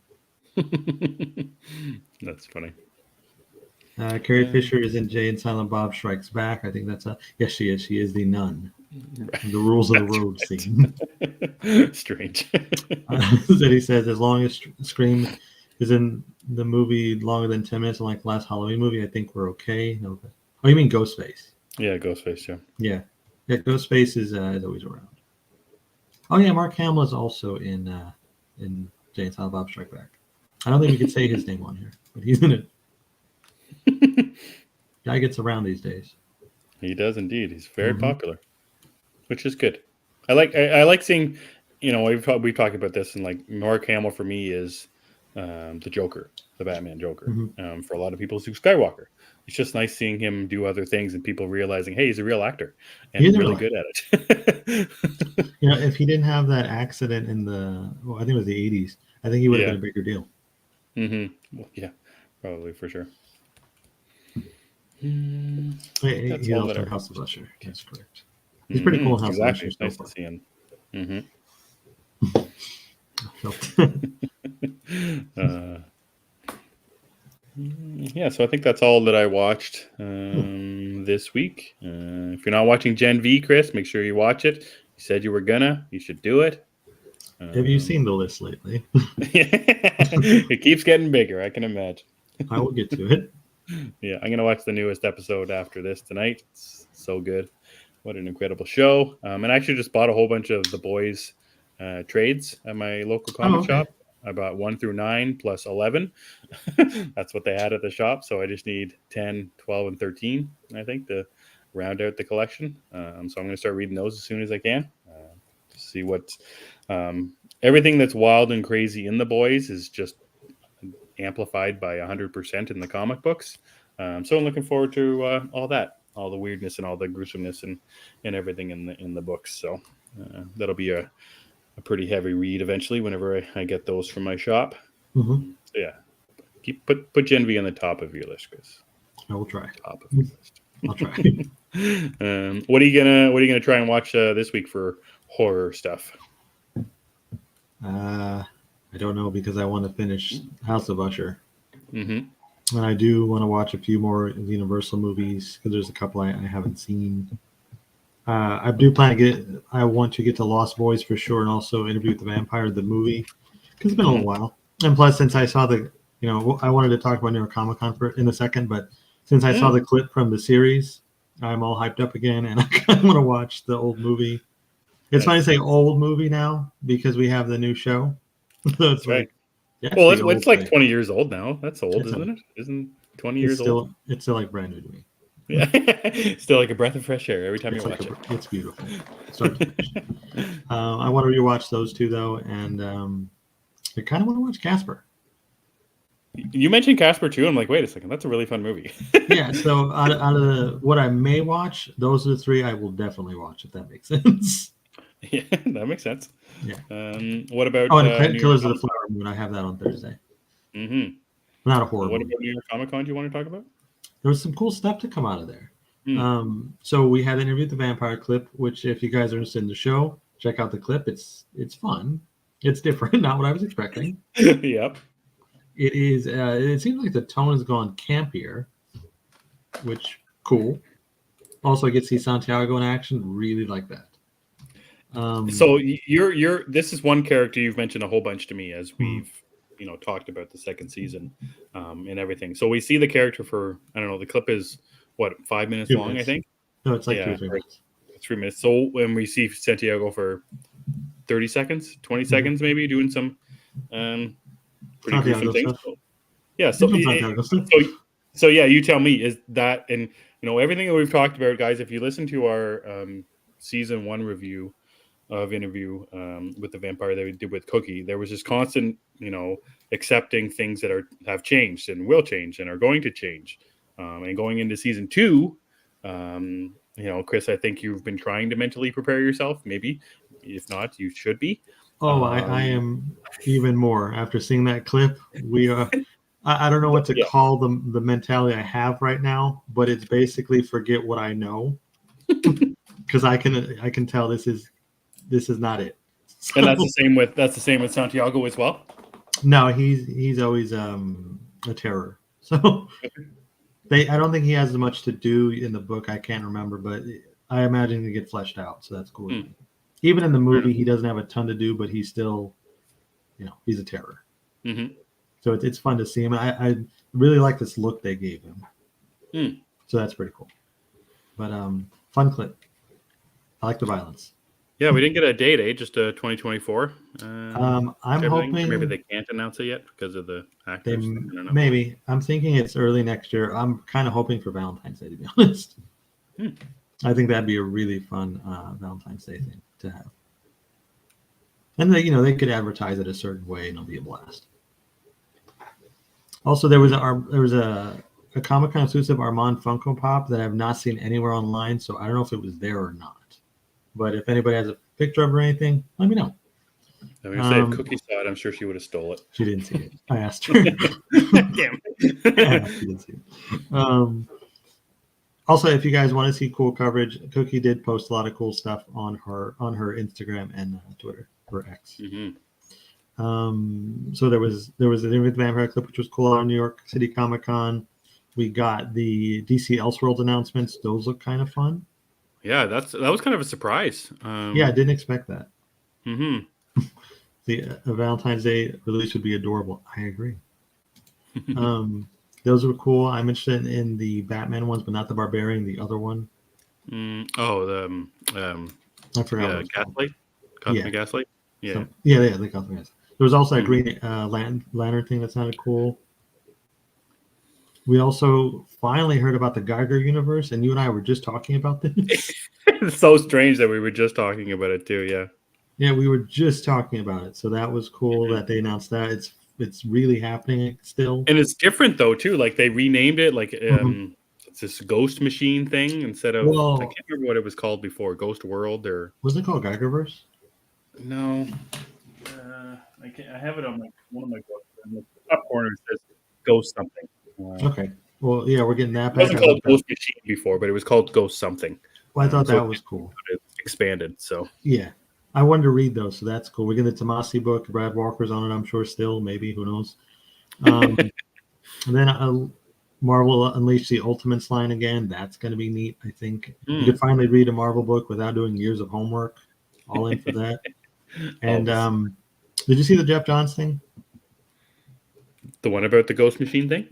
[SPEAKER 1] That's funny.
[SPEAKER 2] Carrie Fisher is in Jay and Silent Bob Strikes Back. I think that's yes, she is. She is the nun.
[SPEAKER 1] Right.
[SPEAKER 2] The rules of the road scene.
[SPEAKER 1] Strange.
[SPEAKER 2] That he says, as long as Scream is in the movie longer than 10 minutes, like last Halloween movie, I think we're okay. No, oh, you mean Ghostface?
[SPEAKER 1] Yeah, Ghostface. Yeah.
[SPEAKER 2] Yeah. Ghostface is always around. Oh yeah, Mark Hamill is also in Jay and Silent Bob Strike Back. I don't think we could say his name on here, but he's in it. Guy gets around these days.
[SPEAKER 1] He does indeed. He's very popular, which is good. I like seeing, we talked about this, and like Mark Hamill for me is the Joker, the Batman Joker. For a lot of people, it's Luke Skywalker. It's just nice seeing him do other things and people realizing, hey, he's a real actor and really good at it.
[SPEAKER 2] If he didn't have that accident in I think it was the 80s, I think he would have been a bigger deal.
[SPEAKER 1] Mm-hmm. Well, yeah, probably for sure.
[SPEAKER 2] He's also in House of Usher. That's correct. He's pretty cool in House of Usher.
[SPEAKER 1] It's nice to see him. Yeah, so I think that's all that I watched this week. If you're not watching Gen V, Chris, make sure you watch it. You said you were gonna. You should do it.
[SPEAKER 2] Have you seen the list lately?
[SPEAKER 1] It keeps getting bigger, I can imagine.
[SPEAKER 2] I will get to it.
[SPEAKER 1] Yeah, I'm going to watch the newest episode after this tonight. It's so good. What an incredible show. And I actually just bought a whole bunch of The Boys trades at my local comic shop. I bought 1 through 9 plus 11. That's what they had at the shop. So I just need 10, 12, and 13, I think, to round out the collection. So I'm going to start reading those as soon as I can. To see what everything that's wild and crazy in The Boys is just amplified by 100% in the comic books. So I'm looking forward to all that, all the weirdness and all the gruesomeness and everything in the books. So that'll be a pretty heavy read eventually whenever I get those from my shop. So yeah, put Gen V on the top of your list, Chris.
[SPEAKER 2] I will try.
[SPEAKER 1] Top of the list.
[SPEAKER 2] I'll try.
[SPEAKER 1] What are you gonna try and watch this week for horror stuff?
[SPEAKER 2] I don't know because I want to finish House of Usher.
[SPEAKER 1] Mm-hmm.
[SPEAKER 2] And I do want to watch a few more Universal movies because there's a couple I haven't seen. I do plan to get. I want to get to Lost Boys for sure, and also Interview with the Vampire, the movie, because it's been a little while. And plus, since I saw I wanted to talk about New York Comic Con in a second, but since I saw the clip from the series, I'm all hyped up again, and I kind of want to watch the old movie. It's funny to say old movie now because we have the new show. So it's
[SPEAKER 1] right.
[SPEAKER 2] Well,
[SPEAKER 1] it's like 20 years old now. That's old, isn't it? Isn't 20 years old?
[SPEAKER 2] It's still like brand new to me.
[SPEAKER 1] Yeah, still like a breath of fresh air every time you watch it.
[SPEAKER 2] It's beautiful. Start to finish. I want to rewatch those two though, and I kind of want to watch Casper.
[SPEAKER 1] You mentioned Casper too. I'm like, wait a second, that's a really fun movie.
[SPEAKER 2] Yeah. So out of what I may watch, those are the three I will definitely watch. If that makes sense.
[SPEAKER 1] Yeah, that makes sense.
[SPEAKER 2] Yeah.
[SPEAKER 1] What about?
[SPEAKER 2] And Killers of the Flower Moon. I have that on Thursday.
[SPEAKER 1] Mm-hmm.
[SPEAKER 2] Not a horror.
[SPEAKER 1] What
[SPEAKER 2] movie.
[SPEAKER 1] about New York Comic Con? Do you want to talk about?
[SPEAKER 2] There was some cool stuff to come out of there. So we had Interview with the Vampire clip, which if you guys are interested in the show, check out the clip. It's fun. It's different, not what I was expecting.
[SPEAKER 1] Yep.
[SPEAKER 2] It is. It seems like the tone has gone campier, which cool. Also, I get to see Santiago in action. Really like that.
[SPEAKER 1] So you're this is one character you've mentioned a whole bunch to me as we've talked about the second season and everything. So we see the character for, I don't know, the clip is what, 5 minutes long, I think.
[SPEAKER 2] No, it's like 2 or 3 minutes.
[SPEAKER 1] 3 minutes. So when we see Santiago for 30 seconds, 20 seconds maybe, doing some pretty gruesome things. Yeah, so yeah, you tell me, is that, and everything that we've talked about, guys, if you listen to our season 1 review of Interview with the Vampire that we did with Cookie, there was this constant, accepting things that have changed and will change and are going to change. And going into season 2, Chris, I think you've been trying to mentally prepare yourself. Maybe, if not, you should be.
[SPEAKER 2] Oh, I am even more after seeing that clip. We are. I don't know what to call the mentality I have right now, but it's basically forget what I know, because I can tell this is not it.
[SPEAKER 1] So, and that's the same with Santiago as well.
[SPEAKER 2] No, he's always a terror. So I don't think he has as much to do in the book. I can't remember, but I imagine he get fleshed out. So that's cool. Even in the movie, he doesn't have a ton to do, but he's still, he's a terror.
[SPEAKER 1] Mm-hmm.
[SPEAKER 2] So it's fun to see him. I really like this look they gave him. So that's pretty cool. But fun clip. I like the violence.
[SPEAKER 1] Yeah, we didn't get a date, just 2024.
[SPEAKER 2] I'm hoping
[SPEAKER 1] maybe they can't announce it yet because of the actors. I don't know.
[SPEAKER 2] Maybe. I'm thinking it's early next year. I'm kind of hoping for Valentine's Day, to be honest. I think that'd be a really fun Valentine's Day thing to have. And they could advertise it a certain way and it'll be a blast. Also, there was a Comic-Con exclusive Armand Funko Pop that I've not seen anywhere online, so I don't know if it was there or not. But if anybody has a picture of it or anything, let me know.
[SPEAKER 1] I mean, say if Cookie saw it, I'm sure she would have stole it.
[SPEAKER 2] She didn't see it. I asked her.
[SPEAKER 1] Damn.
[SPEAKER 2] Yeah, she didn't see it. Also, if you guys want to see cool coverage, Cookie did post a lot of cool stuff on her Instagram and Twitter, or X.
[SPEAKER 1] Mm-hmm.
[SPEAKER 2] So there was an Interview with the Vampire clip, which was cool on New York City Comic Con. We got the DC Elseworlds announcements; those look kind of fun.
[SPEAKER 1] Yeah, that was kind of a surprise.
[SPEAKER 2] Yeah, I didn't expect that.
[SPEAKER 1] Mm-hmm.
[SPEAKER 2] The Valentine's Day release would be adorable. I agree. Those were cool. I'm interested in the Batman ones, but not the Barbarian. The other one.
[SPEAKER 1] I
[SPEAKER 2] forgot.
[SPEAKER 1] Gaslight. Cosmic Gaslight. Yeah.
[SPEAKER 2] So, the Cosmic Gaslight. There was also a Green Lantern thing that sounded cool. We also finally heard about the Geiger universe, and you and I were just talking about this.
[SPEAKER 1] It's so strange that we were just talking about it too. Yeah.
[SPEAKER 2] Yeah, we were just talking about it, so that was cool that they announced that. It's really happening still,
[SPEAKER 1] and it's different though too. Like they renamed it, like it's this Ghost Machine thing instead of I can't remember what it was called before, Ghost World or
[SPEAKER 2] was it called Geigerverse?
[SPEAKER 1] No, I have it on one of my books. In the top corner it says Ghost something.
[SPEAKER 2] Okay. Well, yeah, we're getting that
[SPEAKER 1] It
[SPEAKER 2] back.
[SPEAKER 1] wasn't called Ghost Machine before, but it was called Ghost something.
[SPEAKER 2] Well, I thought
[SPEAKER 1] So
[SPEAKER 2] that was cool.
[SPEAKER 1] it expanded. So
[SPEAKER 2] Yeah, I wanted to read those, so that's cool. We're getting the Tomasi book. Brad Walker's on it, I'm sure. Still, maybe, who knows? And then Marvel Unleashed the Ultimates line again. That's going to be neat. I think you could finally read a Marvel book without doing years of homework. All in for that. And did you see the Jeff Johns thing?
[SPEAKER 1] The one about the Ghost Machine thing?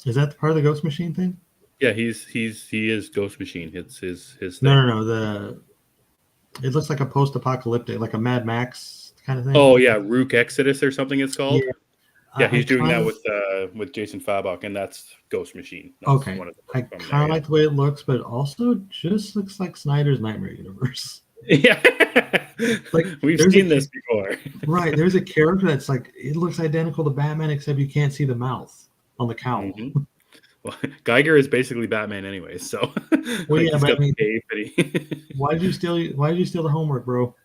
[SPEAKER 2] Is that part of the Ghost Machine thing?
[SPEAKER 1] Yeah, he is Ghost Machine. It's his thing.
[SPEAKER 2] No. It looks like a post-apocalyptic, like a Mad Max kind of thing.
[SPEAKER 1] Oh yeah, Rook Exodus or something it's called.
[SPEAKER 2] Yeah,
[SPEAKER 1] He's doing that with Jason Fabok, and that's Ghost Machine. That's
[SPEAKER 2] okay. I kind of like the way it looks, but also just looks like Snyder's Nightmare Universe.
[SPEAKER 1] Yeah,
[SPEAKER 2] like
[SPEAKER 1] we've seen this before.
[SPEAKER 2] Right, there's a character that's like it looks identical to Batman, except you can't see the mouth on the cowl.
[SPEAKER 1] Mm-hmm. Well, Geiger is basically Batman anyway, so
[SPEAKER 2] well, yeah, but I mean,
[SPEAKER 1] he...
[SPEAKER 2] why did you steal the homework, bro?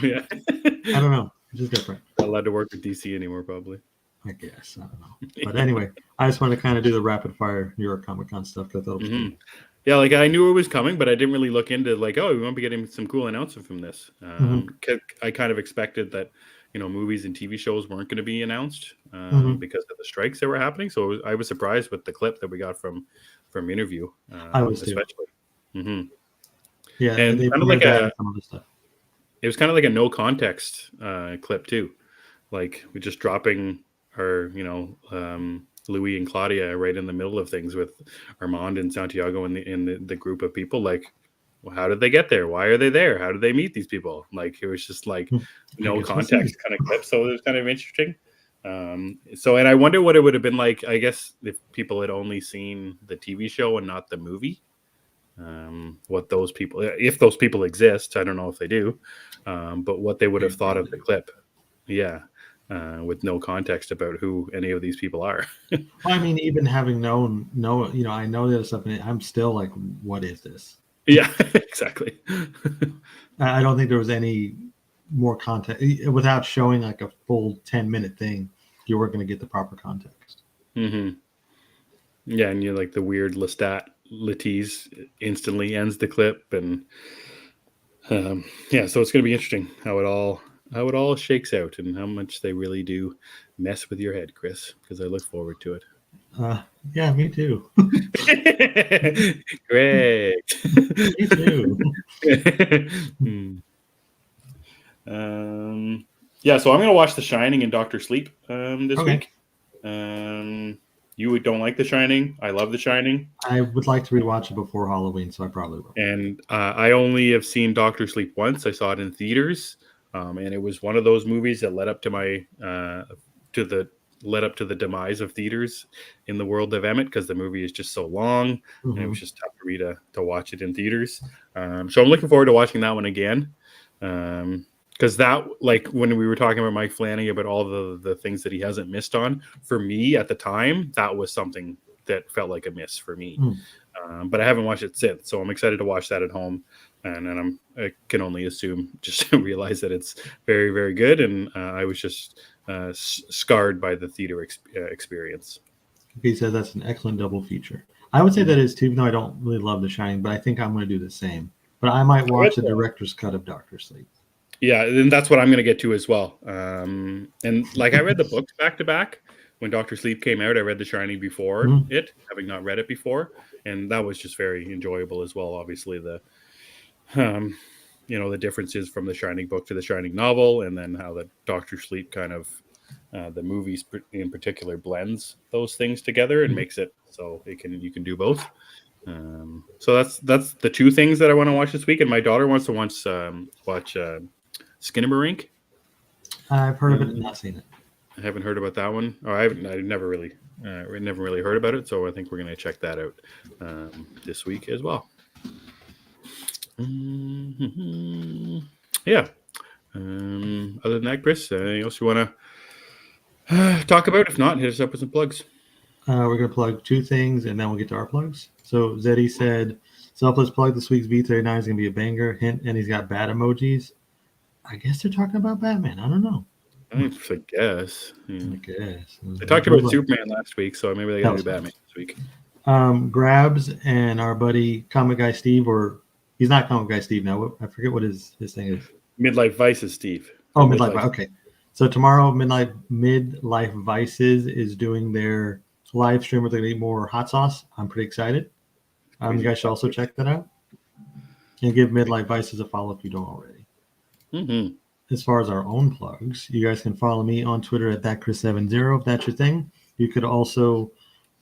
[SPEAKER 1] Yeah,
[SPEAKER 2] I don't know. It's just different.
[SPEAKER 1] Not allowed to work with DC anymore, probably.
[SPEAKER 2] I guess I don't know. But anyway, I just wanted to kind of do the rapid fire New York Comic Con stuff because I thought it was cool.
[SPEAKER 1] Yeah, like I knew it was coming, but I didn't really look into like, oh, we won't be getting some cool announcement from this. I kind of expected that, movies and TV shows weren't going to be announced because of the strikes that were happening. So I was surprised with the clip that we got from Interview.
[SPEAKER 2] I was
[SPEAKER 1] especially.
[SPEAKER 2] Yeah,
[SPEAKER 1] and
[SPEAKER 2] they
[SPEAKER 1] kind of like
[SPEAKER 2] some other stuff.
[SPEAKER 1] It was kind of like a no context clip too, like we're just dropping her, Louis and Claudia right in the middle of things with Armand and Santiago in the group of people. Like, well, how did they get there? Why are they there? How did they meet these people? Like, it was just like no context kind of clip. So it was kind of interesting. And I wonder what it would have been like, I guess, if people had only seen the TV show and not the movie. What those people, if those people exist, I don't know if they do, but what they would have thought of the clip. Yeah. With no context about who any of these people are.
[SPEAKER 2] Well, I mean, even having I know the other stuff, and I'm still like, what is this?
[SPEAKER 1] Yeah, exactly.
[SPEAKER 2] I don't think there was any more context without showing like a full 10-minute thing. You weren't going to get the proper context.
[SPEAKER 1] Mm-hmm. Yeah, and you're like the weird Lestat Latisse instantly ends the clip, and so it's going to be interesting how it all shakes out and how much they really do mess with your head, Chris, because I look forward to it.
[SPEAKER 2] Yeah, me too.
[SPEAKER 1] Great.
[SPEAKER 2] Me too.
[SPEAKER 1] Yeah, so I'm going to watch The Shining and Doctor Sleep this week. You don't like The Shining. I love The Shining.
[SPEAKER 2] I would like to rewatch it before Halloween, so I probably will.
[SPEAKER 1] And I only have seen Doctor Sleep once. I saw it in theaters. And it was one of those movies that led up to my to the demise of theaters in the world of Emmet, because the movie is just so long and it was just tough for me to watch it in theaters. So I'm looking forward to watching that one again. Because that, like when we were talking about Mike Flanagan about all the things that he hasn't missed on, for me at the time, that was something that felt like a miss for me. But I haven't watched it since, so I'm excited to watch that at home. And I can only assume, just realize that it's very, very good. And I was just scarred by the theater experience.
[SPEAKER 2] He said that's an excellent double feature. I would say that is too, even though I don't really love The Shining, but I think I'm going to do the same. But I might watch the director's cut of Doctor Sleep.
[SPEAKER 1] Yeah, and that's what I'm going to get to as well. And like I read the books back to back. When Doctor Sleep came out, I read The Shining before it, having not read it before. And that was just very enjoyable as well. Obviously, the differences from the Shining book to the Shining novel, and then how the Doctor Sleep kind of the movies in particular blends those things together and makes it so you can do both. So that's the two things that I want to watch this week. And my daughter wants to watch Skinamarink.
[SPEAKER 2] I've heard of it and not seen it.
[SPEAKER 1] I haven't heard about that one. I never really heard about it. So I think we're going to check that out this week as well. Yeah. Other than that, Chris, anything else you want to talk about? If not, hit us up with some plugs.
[SPEAKER 2] We're going to plug two things, and then we'll get to our plugs. So Zeddy said, selfless plug, this week's V39 is going to be a banger. Hint, and he's got bat emojis. I guess they're talking about Batman. I don't know.
[SPEAKER 1] I guess. Yeah.
[SPEAKER 2] I guess.
[SPEAKER 1] They talked about Superman last week, so maybe they got to do Batman this week.
[SPEAKER 2] Grabs and our buddy Comic Guy Steve, or he's not Comic Guy Steve now. I forget what his thing is.
[SPEAKER 1] Midlife Vices, Steve.
[SPEAKER 2] Oh, Midlife. Okay. So tomorrow, Midlife Vices is doing their live stream where they're going to eat more hot sauce. I'm pretty excited. You guys should also check that out. And give Midlife Vices a follow if you don't already.
[SPEAKER 1] Mm-hmm.
[SPEAKER 2] As far as our own plugs, you guys can follow me on Twitter at thatchris70 if that's your thing. You could also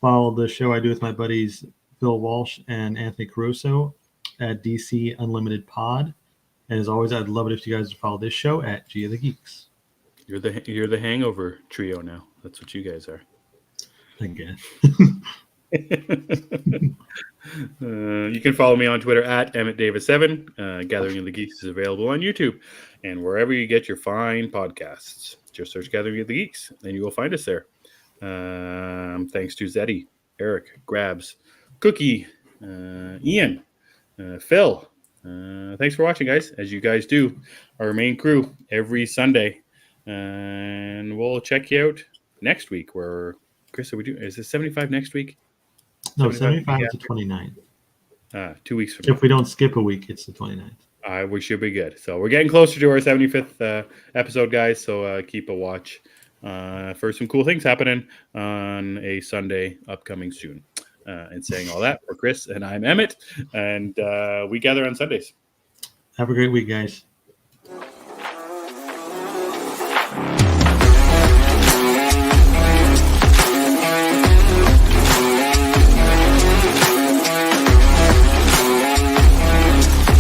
[SPEAKER 2] follow the show I do with my buddies Phil Walsh and Anthony Caruso at DC Unlimited Pod. And as always, I'd love it if you guys would follow this show at G of the Geeks.
[SPEAKER 1] You're the Hangover trio now. That's what you guys are.
[SPEAKER 2] I guess.
[SPEAKER 1] You can follow me on Twitter at EmmettDavis7. Gathering of the Geeks is available on YouTube and wherever you get your fine podcasts. Just search Gathering of the Geeks and you will find us there. Thanks to Zeddy, Eric, Grabs, Cookie, Ian, Phil. Thanks for watching, guys. As you guys do, our main crew every Sunday. And we'll check you out next week. Where Chris, are we doing? Is it 75 next week?
[SPEAKER 2] No, 75 is the 29th.
[SPEAKER 1] 2 weeks from now.
[SPEAKER 2] If we don't skip a week, it's the 29th.
[SPEAKER 1] We should be good. So we're getting closer to our 75th episode, guys. So keep a watch for some cool things happening on a Sunday upcoming soon. And saying all that, for Chris and I'm Emmet, and we gather on Sundays.
[SPEAKER 2] Have a great week, guys.